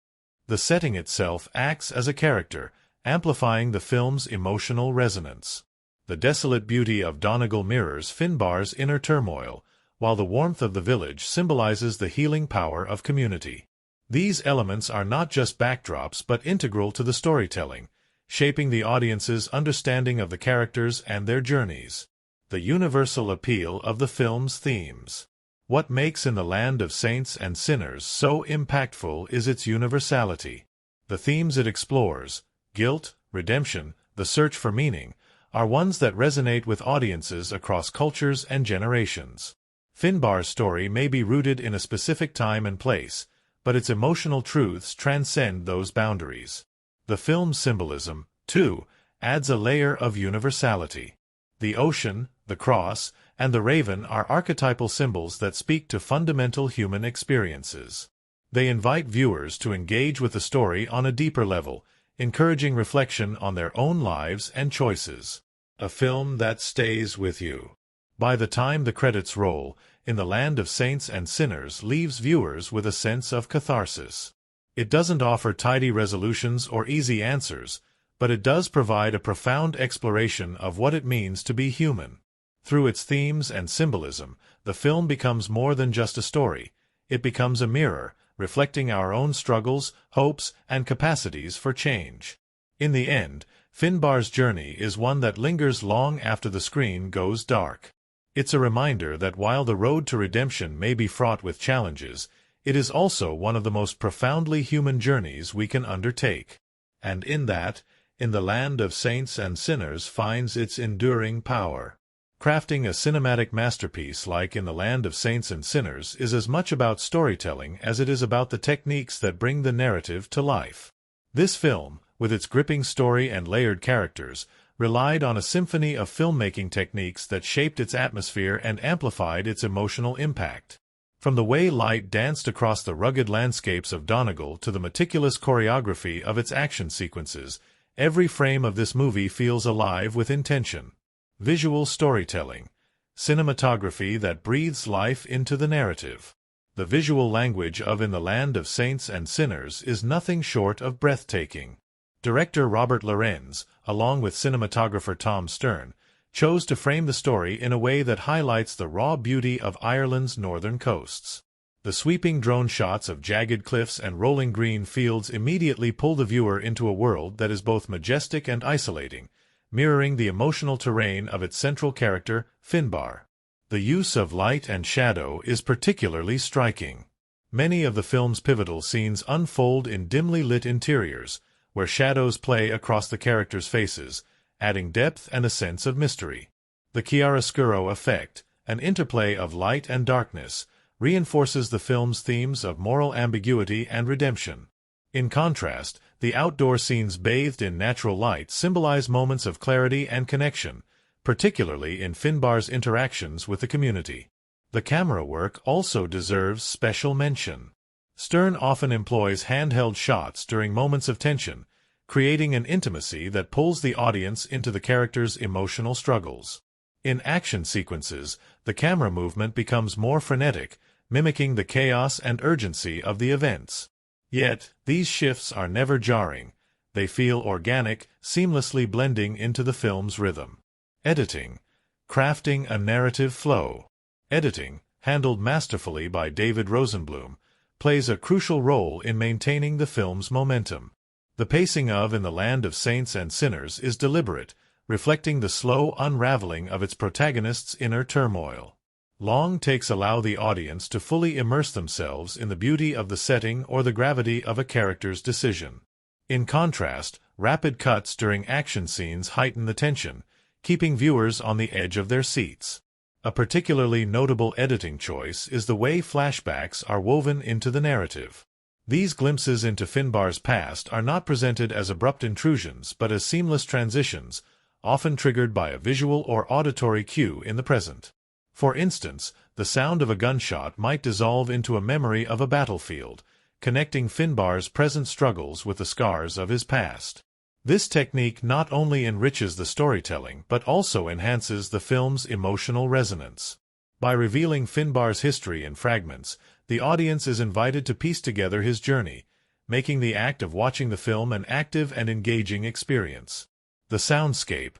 The setting itself acts as a character, amplifying the film's emotional resonance. The desolate beauty of Donegal mirrors Finbar's inner turmoil, while the warmth of the village symbolizes the healing power of community. These elements are not just backdrops but integral to the storytelling, shaping the audience's understanding of the characters and their journeys. The universal appeal of the film's themes. What makes In the Land of Saints and Sinners so impactful is its universality. The themes it explores, guilt, redemption, the search for meaning, are ones that resonate with audiences across cultures and generations. Finbar's story may be rooted in a specific time and place, but its emotional truths transcend those boundaries. The film's symbolism, too, adds a layer of universality. The ocean, the cross, and the raven are archetypal symbols that speak to fundamental human experiences. They invite viewers to engage with the story on a deeper level, encouraging reflection on their own lives and choices. A film that stays with you. By the time the credits roll, In the Land of Saints and Sinners leaves viewers with a sense of catharsis. It doesn't offer tidy resolutions or easy answers, but it does provide a profound exploration of what it means to be human. Through its themes and symbolism, the film becomes more than just a story. It becomes a mirror, reflecting our own struggles, hopes, and capacities for change. In the end, Finbar's journey is one that lingers long after the screen goes dark. It's a reminder that while the road to redemption may be fraught with challenges, it is also one of the most profoundly human journeys we can undertake. And in that, In the Land of Saints and Sinners finds its enduring power. Crafting a cinematic masterpiece like In the Land of Saints and Sinners is as much about storytelling as it is about the techniques that bring the narrative to life. This film, with its gripping story and layered characters, relied on a symphony of filmmaking techniques that shaped its atmosphere and amplified its emotional impact. From the way light danced across the rugged landscapes of Donegal to the meticulous choreography of its action sequences, every frame of this movie feels alive with intention. Visual storytelling. Cinematography that breathes life into the narrative. The visual language of In the Land of Saints and Sinners is nothing short of breathtaking. Director Robert Lorenz, along with cinematographer Tom Stern, chose to frame the story in a way that highlights the raw beauty of Ireland's northern coasts. The sweeping drone shots of jagged cliffs and rolling green fields immediately pull the viewer into a world that is both majestic and isolating, mirroring the emotional terrain of its central character, Finbar. The use of light and shadow is particularly striking. Many of the film's pivotal scenes unfold in dimly lit interiors, where shadows play across the characters' faces, adding depth and a sense of mystery. The chiaroscuro effect, an interplay of light and darkness, reinforces the film's themes of moral ambiguity and redemption. In contrast, the outdoor scenes bathed in natural light symbolize moments of clarity and connection, particularly in Finbar's interactions with the community. The camera work also deserves special mention. Stern often employs handheld shots during moments of tension, creating an intimacy that pulls the audience into the characters' emotional struggles. In action sequences, the camera movement becomes more frenetic, mimicking the chaos and urgency of the events. Yet, these shifts are never jarring. They feel organic, seamlessly blending into the film's rhythm. Editing. Crafting a narrative flow. Editing, handled masterfully by David Rosenblum, plays a crucial role in maintaining the film's momentum. The pacing of In the Land of Saints and Sinners is deliberate, reflecting the slow unraveling of its protagonist's inner turmoil. Long takes allow the audience to fully immerse themselves in the beauty of the setting or the gravity of a character's decision. In contrast, rapid cuts during action scenes heighten the tension, keeping viewers on the edge of their seats. A particularly notable editing choice is the way flashbacks are woven into the narrative. These glimpses into Finbar's past are not presented as abrupt intrusions but as seamless transitions, often triggered by a visual or auditory cue in the present. For instance, the sound of a gunshot might dissolve into a memory of a battlefield, connecting Finbar's present struggles with the scars of his past. This technique not only enriches the storytelling but also enhances the film's emotional resonance. By revealing Finbar's history in fragments, the audience is invited to piece together his journey, making the act of watching the film an active and engaging experience. The soundscape,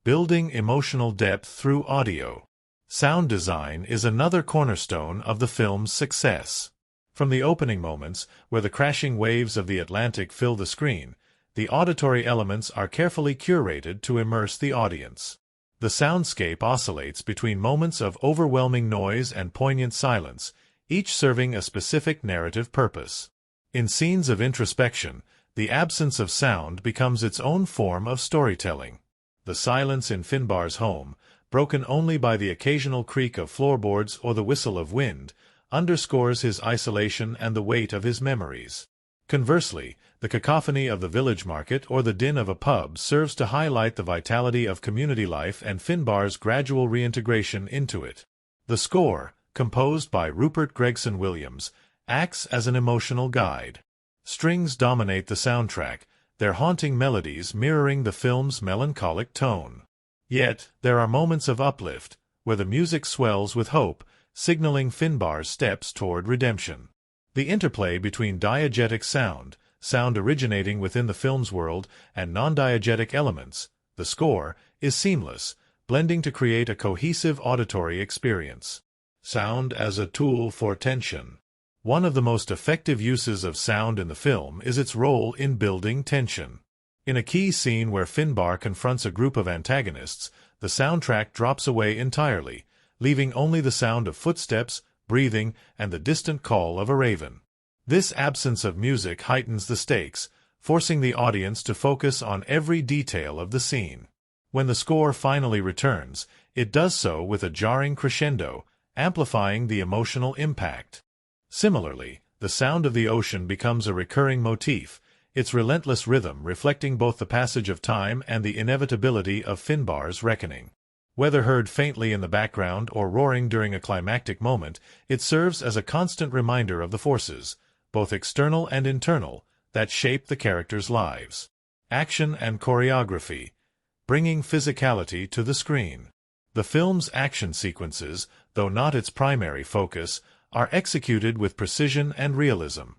building emotional depth through audio. Sound design is another cornerstone of the film's success. From the opening moments, where the crashing waves of the Atlantic fill the screen, the auditory elements are carefully curated to immerse the audience. The soundscape oscillates between moments of overwhelming noise and poignant silence, each serving a specific narrative purpose. In scenes of introspection, the absence of sound becomes its own form of storytelling. The silence in Finbar's home, broken only by the occasional creak of floorboards or the whistle of wind, underscores his isolation and the weight of his memories. Conversely, the cacophony of the village market or the din of a pub serves to highlight the vitality of community life and Finbar's gradual reintegration into it. The score, composed by Rupert Gregson Williams, acts as an emotional guide. Strings dominate the soundtrack, their haunting melodies mirroring the film's melancholic tone. Yet, there are moments of uplift, where the music swells with hope, signaling Finbar's steps toward redemption. The interplay between diegetic sound originating within the film's world, and non-diegetic elements, the score, is seamless, blending to create a cohesive auditory experience. Sound as a tool for tension. One of the most effective uses of sound in the film is its role in building tension. In a key scene where Finbar confronts a group of antagonists, the soundtrack drops away entirely, leaving only the sound of footsteps, breathing, and the distant call of a raven. This absence of music heightens the stakes, forcing the audience to focus on every detail of the scene. When the score finally returns, it does so with a jarring crescendo, amplifying the emotional impact. Similarly, the sound of the ocean becomes a recurring motif, its relentless rhythm reflecting both the passage of time and the inevitability of Finbar's reckoning. Whether heard faintly in the background or roaring during a climactic moment, it serves as a constant reminder of the forces, both external and internal, that shape the characters' lives. Action and choreography, bringing physicality to the screen. The film's action sequences, though not its primary focus, are executed with precision and realism.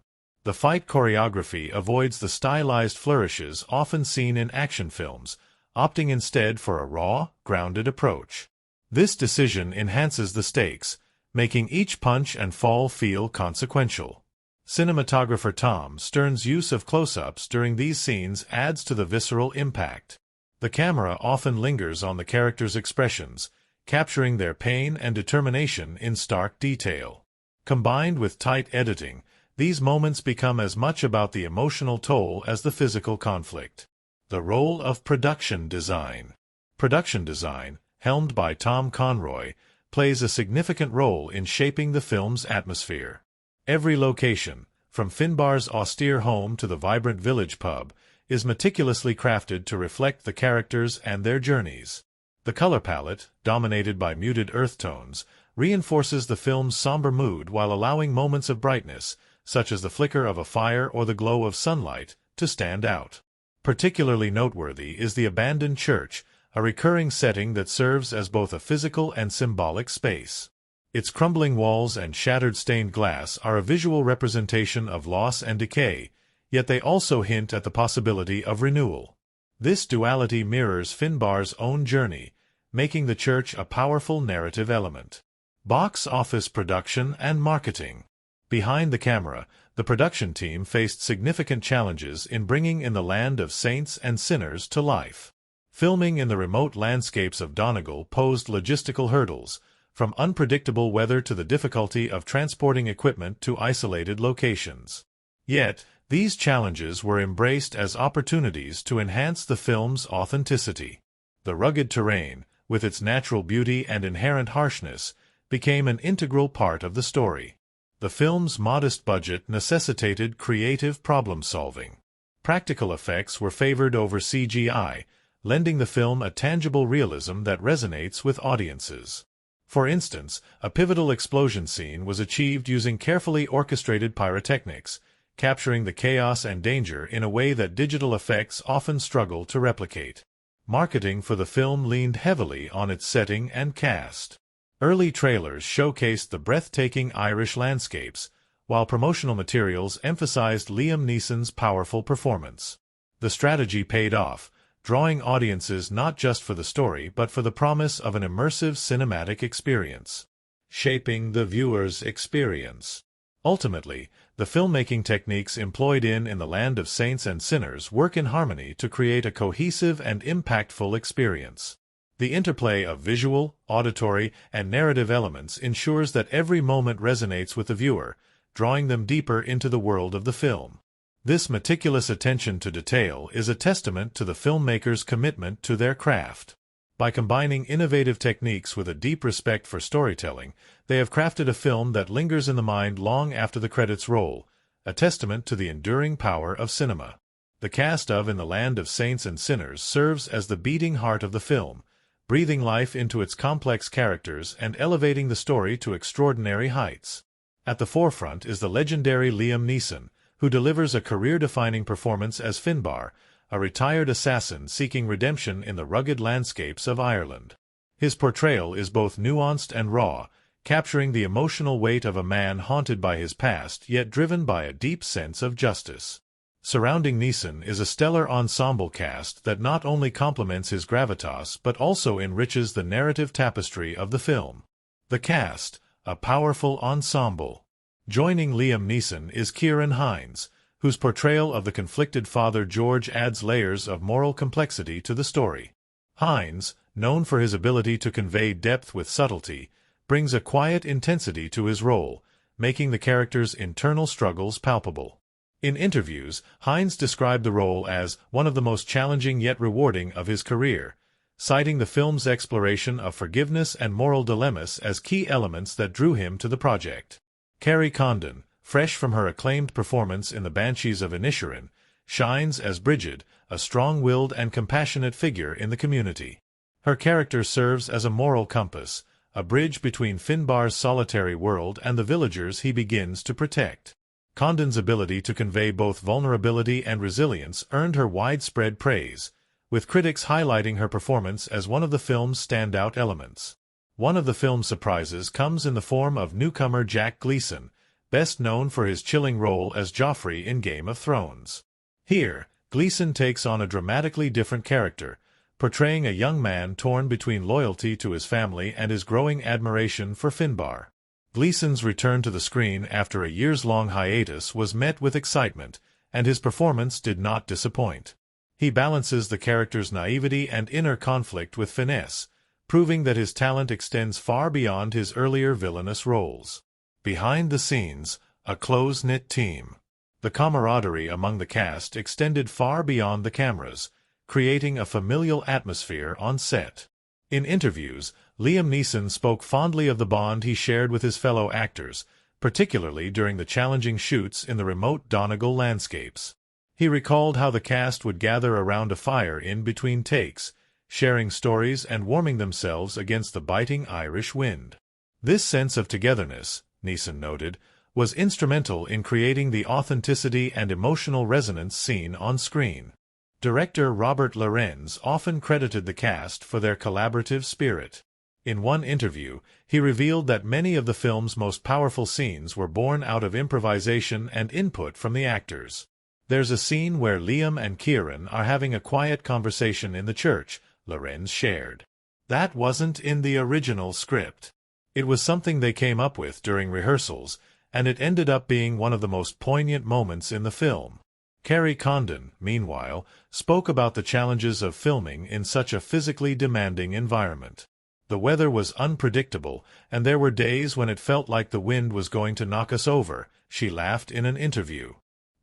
The fight choreography avoids the stylized flourishes often seen in action films, opting instead for a raw, grounded approach. This decision enhances the stakes, making each punch and fall feel consequential. Cinematographer Tom Stern's use of close-ups during these scenes adds to the visceral impact. The camera often lingers on the characters' expressions, capturing their pain and determination in stark detail. Combined with tight editing, these moments become as much about the emotional toll as the physical conflict. The role of production design. Production design, helmed by Tom Conroy, plays a significant role in shaping the film's atmosphere. Every location, from Finbar's austere home to the vibrant village pub, is meticulously crafted to reflect the characters and their journeys. The color palette, dominated by muted earth tones, reinforces the film's somber mood while allowing moments of brightness, such as the flicker of a fire or the glow of sunlight, to stand out. Particularly noteworthy is the abandoned church, a recurring setting that serves as both a physical and symbolic space. Its crumbling walls and shattered stained glass are a visual representation of loss and decay, yet they also hint at the possibility of renewal. This duality mirrors Finbar's own journey, making the church a powerful narrative element. Box office production and marketing. Behind the camera, the production team faced significant challenges in bringing In the Land of Saints and Sinners to life. Filming in the remote landscapes of Donegal posed logistical hurdles, from unpredictable weather to the difficulty of transporting equipment to isolated locations. Yet, these challenges were embraced as opportunities to enhance the film's authenticity. The rugged terrain, with its natural beauty and inherent harshness, became an integral part of the story. The film's modest budget necessitated creative problem-solving. Practical effects were favored over CGI, lending the film a tangible realism that resonates with audiences. For instance, a pivotal explosion scene was achieved using carefully orchestrated pyrotechnics, capturing the chaos and danger in a way that digital effects often struggle to replicate. Marketing for the film leaned heavily on its setting and cast. Early trailers showcased the breathtaking Irish landscapes, while promotional materials emphasized Liam Neeson's powerful performance. The strategy paid off, drawing audiences not just for the story but for the promise of an immersive cinematic experience. Shaping the viewer's experience. Ultimately, the filmmaking techniques employed in the Land of Saints and Sinners work in harmony to create a cohesive and impactful experience. The interplay of visual, auditory, and narrative elements ensures that every moment resonates with the viewer, drawing them deeper into the world of the film. This meticulous attention to detail is a testament to the filmmakers' commitment to their craft. By combining innovative techniques with a deep respect for storytelling, they have crafted a film that lingers in the mind long after the credits roll, a testament to the enduring power of cinema. The cast of In the Land of Saints and Sinners serves as the beating heart of the film, breathing life into its complex characters and elevating the story to extraordinary heights. At the forefront is the legendary Liam Neeson, who delivers a career-defining performance as Finbar, a retired assassin seeking redemption in the rugged landscapes of Ireland. His portrayal is both nuanced and raw, capturing the emotional weight of a man haunted by his past yet driven by a deep sense of justice. Surrounding Neeson is a stellar ensemble cast that not only complements his gravitas but also enriches the narrative tapestry of the film. The cast, a powerful ensemble. Joining Liam Neeson is Ciarán Hinds, whose portrayal of the conflicted father George adds layers of moral complexity to the story. Hinds, known for his ability to convey depth with subtlety, brings a quiet intensity to his role, making the character's internal struggles palpable. In interviews, Hinds described the role as one of the most challenging yet rewarding of his career, citing the film's exploration of forgiveness and moral dilemmas as key elements that drew him to the project. Kerry Condon, fresh from her acclaimed performance in The Banshees of Inisherin, shines as Bridget, a strong-willed and compassionate figure in the community. Her character serves as a moral compass, a bridge between Finbar's solitary world and the villagers he begins to protect. Condon's ability to convey both vulnerability and resilience earned her widespread praise, with critics highlighting her performance as one of the film's standout elements. One of the film's surprises comes in the form of newcomer Jack Gleeson, best known for his chilling role as Joffrey in Game of Thrones. Here, Gleeson takes on a dramatically different character, portraying a young man torn between loyalty to his family and his growing admiration for Finbar. Gleeson's return to the screen after a years-long hiatus was met with excitement, and his performance did not disappoint. He balances the character's naivety and inner conflict with finesse, proving that his talent extends far beyond his earlier villainous roles. Behind the scenes, a close-knit team. The camaraderie among the cast extended far beyond the cameras, creating a familial atmosphere on set. In interviews, Liam Neeson spoke fondly of the bond he shared with his fellow actors, particularly during the challenging shoots in the remote Donegal landscapes. He recalled how the cast would gather around a fire in between takes, sharing stories and warming themselves against the biting Irish wind. This sense of togetherness, Neeson noted, was instrumental in creating the authenticity and emotional resonance seen on screen. Director Robert Lorenz often credited the cast for their collaborative spirit. In one interview, he revealed that many of the film's most powerful scenes were born out of improvisation and input from the actors. There's a scene where Liam and Ciarán are having a quiet conversation in the church, Lorenz shared. That wasn't in the original script. It was something they came up with during rehearsals, and it ended up being one of the most poignant moments in the film. Kerry Condon, meanwhile, spoke about the challenges of filming in such a physically demanding environment. The weather was unpredictable, and there were days when it felt like the wind was going to knock us over, she laughed in an interview.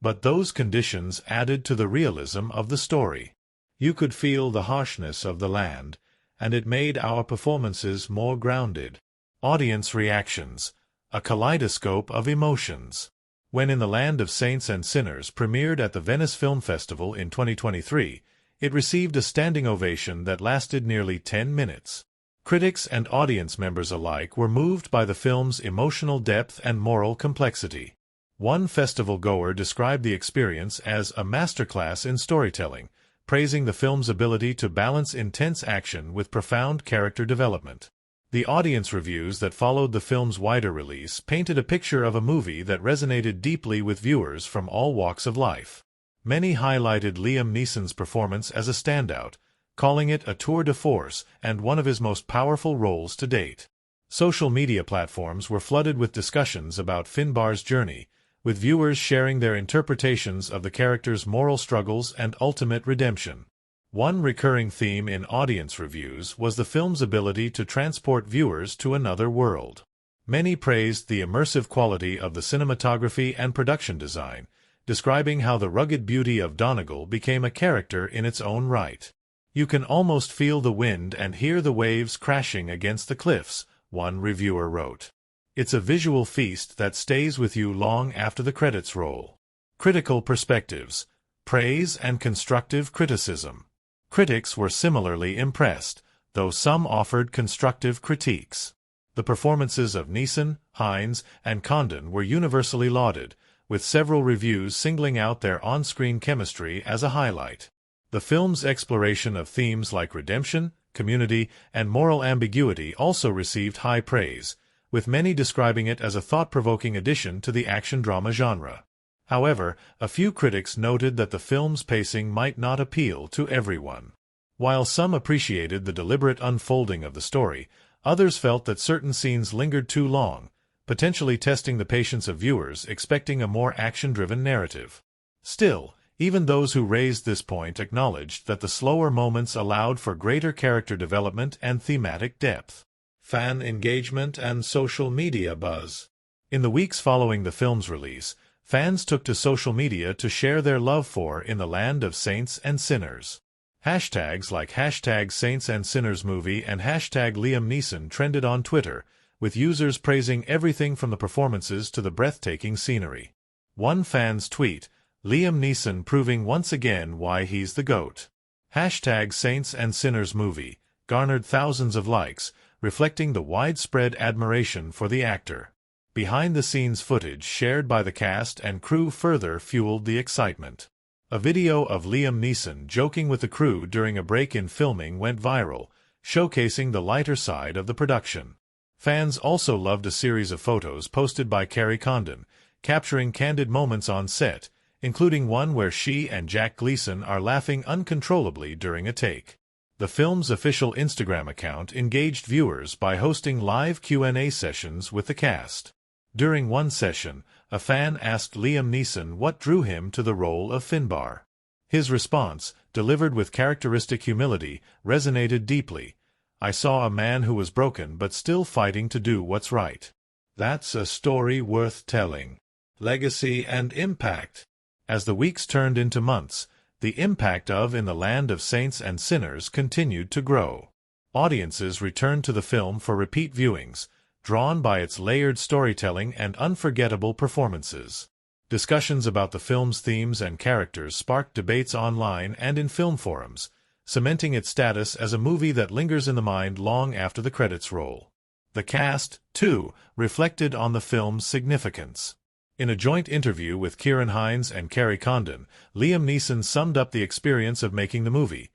But those conditions added to the realism of the story. You could feel the harshness of the land, and it made our performances more grounded. Audience reactions, a kaleidoscope of emotions. When In the Land of Saints and Sinners premiered at the Venice Film Festival in 2023, it received a standing ovation that lasted nearly 10 minutes. Critics and audience members alike were moved by the film's emotional depth and moral complexity. One festival-goer described the experience as a masterclass in storytelling, praising the film's ability to balance intense action with profound character development. The audience reviews that followed the film's wider release painted a picture of a movie that resonated deeply with viewers from all walks of life. Many highlighted Liam Neeson's performance as a standout, calling it a tour de force and one of his most powerful roles to date. Social media platforms were flooded with discussions about Finbar's journey, with viewers sharing their interpretations of the character's moral struggles and ultimate redemption. One recurring theme in audience reviews was the film's ability to transport viewers to another world. Many praised the immersive quality of the cinematography and production design, describing how the rugged beauty of Donegal became a character in its own right. "You can almost feel the wind and hear the waves crashing against the cliffs," one reviewer wrote. "It's a visual feast that stays with you long after the credits roll." Critical perspectives: praise and constructive criticism. Critics were similarly impressed, though some offered constructive critiques. The performances of Neeson, Hines, and Condon were universally lauded, with several reviews singling out their on-screen chemistry as a highlight. The film's exploration of themes like redemption, community, and moral ambiguity also received high praise, with many describing it as a thought-provoking addition to the action drama genre. However, a few critics noted that the film's pacing might not appeal to everyone. While some appreciated the deliberate unfolding of the story, others felt that certain scenes lingered too long, potentially testing the patience of viewers expecting a more action-driven narrative. Still, even those who raised this point acknowledged that the slower moments allowed for greater character development and thematic depth. Fan engagement and social media buzz. In the weeks following the film's release, fans took to social media to share their love for In the Land of Saints and Sinners. Hashtags like #SaintsAndSinnersMovie and #Liam Neeson trended on Twitter, with users praising everything from the performances to the breathtaking scenery. One fan's tweet, "Liam Neeson proving once again why he's the GOAT." #SaintsAndSinnersMovie garnered thousands of likes, reflecting the widespread admiration for the actor. Behind-the-scenes footage shared by the cast and crew further fueled the excitement. A video of Liam Neeson joking with the crew during a break in filming went viral, showcasing the lighter side of the production. Fans also loved a series of photos posted by Kerry Condon, capturing candid moments on set, including one where she and Jack Gleeson are laughing uncontrollably during a take. The film's official Instagram account engaged viewers by hosting live Q&A sessions with the cast. During one session, a fan asked Liam Neeson what drew him to the role of Finbar. His response, delivered with characteristic humility, resonated deeply. "I saw a man who was broken but still fighting to do what's right. That's a story worth telling." Legacy and impact. As the weeks turned into months, the impact of In the Land of Saints and Sinners continued to grow. Audiences returned to the film for repeat viewings, drawn by its layered storytelling and unforgettable performances. Discussions about the film's themes and characters sparked debates online and in film forums, cementing its status as a movie that lingers in the mind long after the credits roll. The cast, too, reflected on the film's significance. In a joint interview with Ciarán Hinds and Kerry Condon, Liam Neeson summed up the experience of making the movie.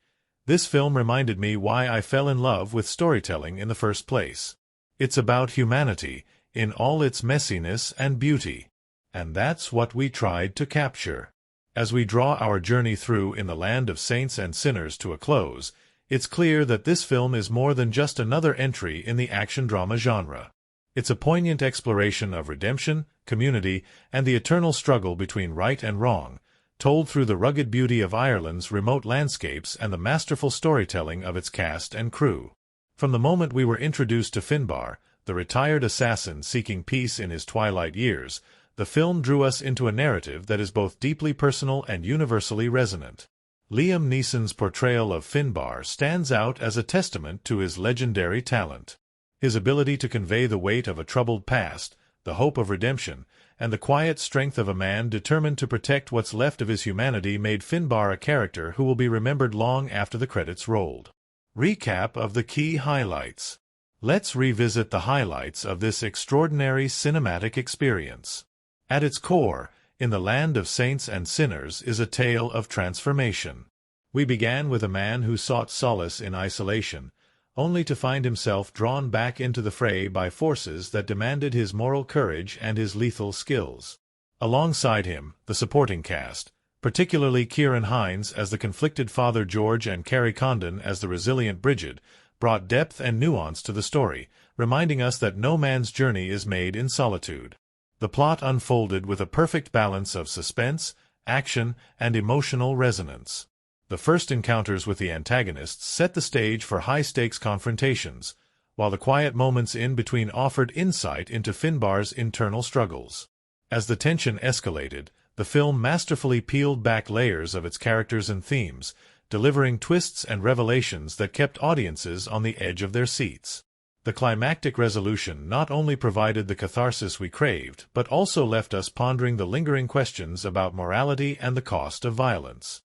"This film reminded me why I fell in love with storytelling in the first place. It's about humanity, in all its messiness and beauty. And that's what we tried to capture." As we draw our journey through In the Land of Saints and Sinners to a close, it's clear that this film is more than just another entry in the action drama genre. It's a poignant exploration of redemption, community, and the eternal struggle between right and wrong, told through the rugged beauty of Ireland's remote landscapes and the masterful storytelling of its cast and crew. From the moment we were introduced to Finbar, the retired assassin seeking peace in his twilight years, the film drew us into a narrative that is both deeply personal and universally resonant. Liam Neeson's portrayal of Finbar stands out as a testament to his legendary talent. His ability to convey the weight of a troubled past, the hope of redemption, and the quiet strength of a man determined to protect what's left of his humanity made Finbar a character who will be remembered long after the credits rolled. Recap of the key highlights. Let's revisit the highlights of this extraordinary cinematic experience. At its core, In the Land of Saints and Sinners is a tale of transformation. We began with a man who sought solace in isolation, only to find himself drawn back into the fray by forces that demanded his moral courage and his lethal skills. Alongside him, the supporting cast, particularly Ciarán Hinds as the conflicted Father George and Kerry Condon as the resilient Bridget, brought depth and nuance to the story, reminding us that no man's journey is made in solitude. The plot unfolded with a perfect balance of suspense, action, and emotional resonance. The first encounters with the antagonists set the stage for high-stakes confrontations, while the quiet moments in between offered insight into Finbar's internal struggles. As the tension escalated, the film masterfully peeled back layers of its characters and themes, delivering twists and revelations that kept audiences on the edge of their seats. The climactic resolution not only provided the catharsis we craved, but also left us pondering the lingering questions about morality and the cost of violence.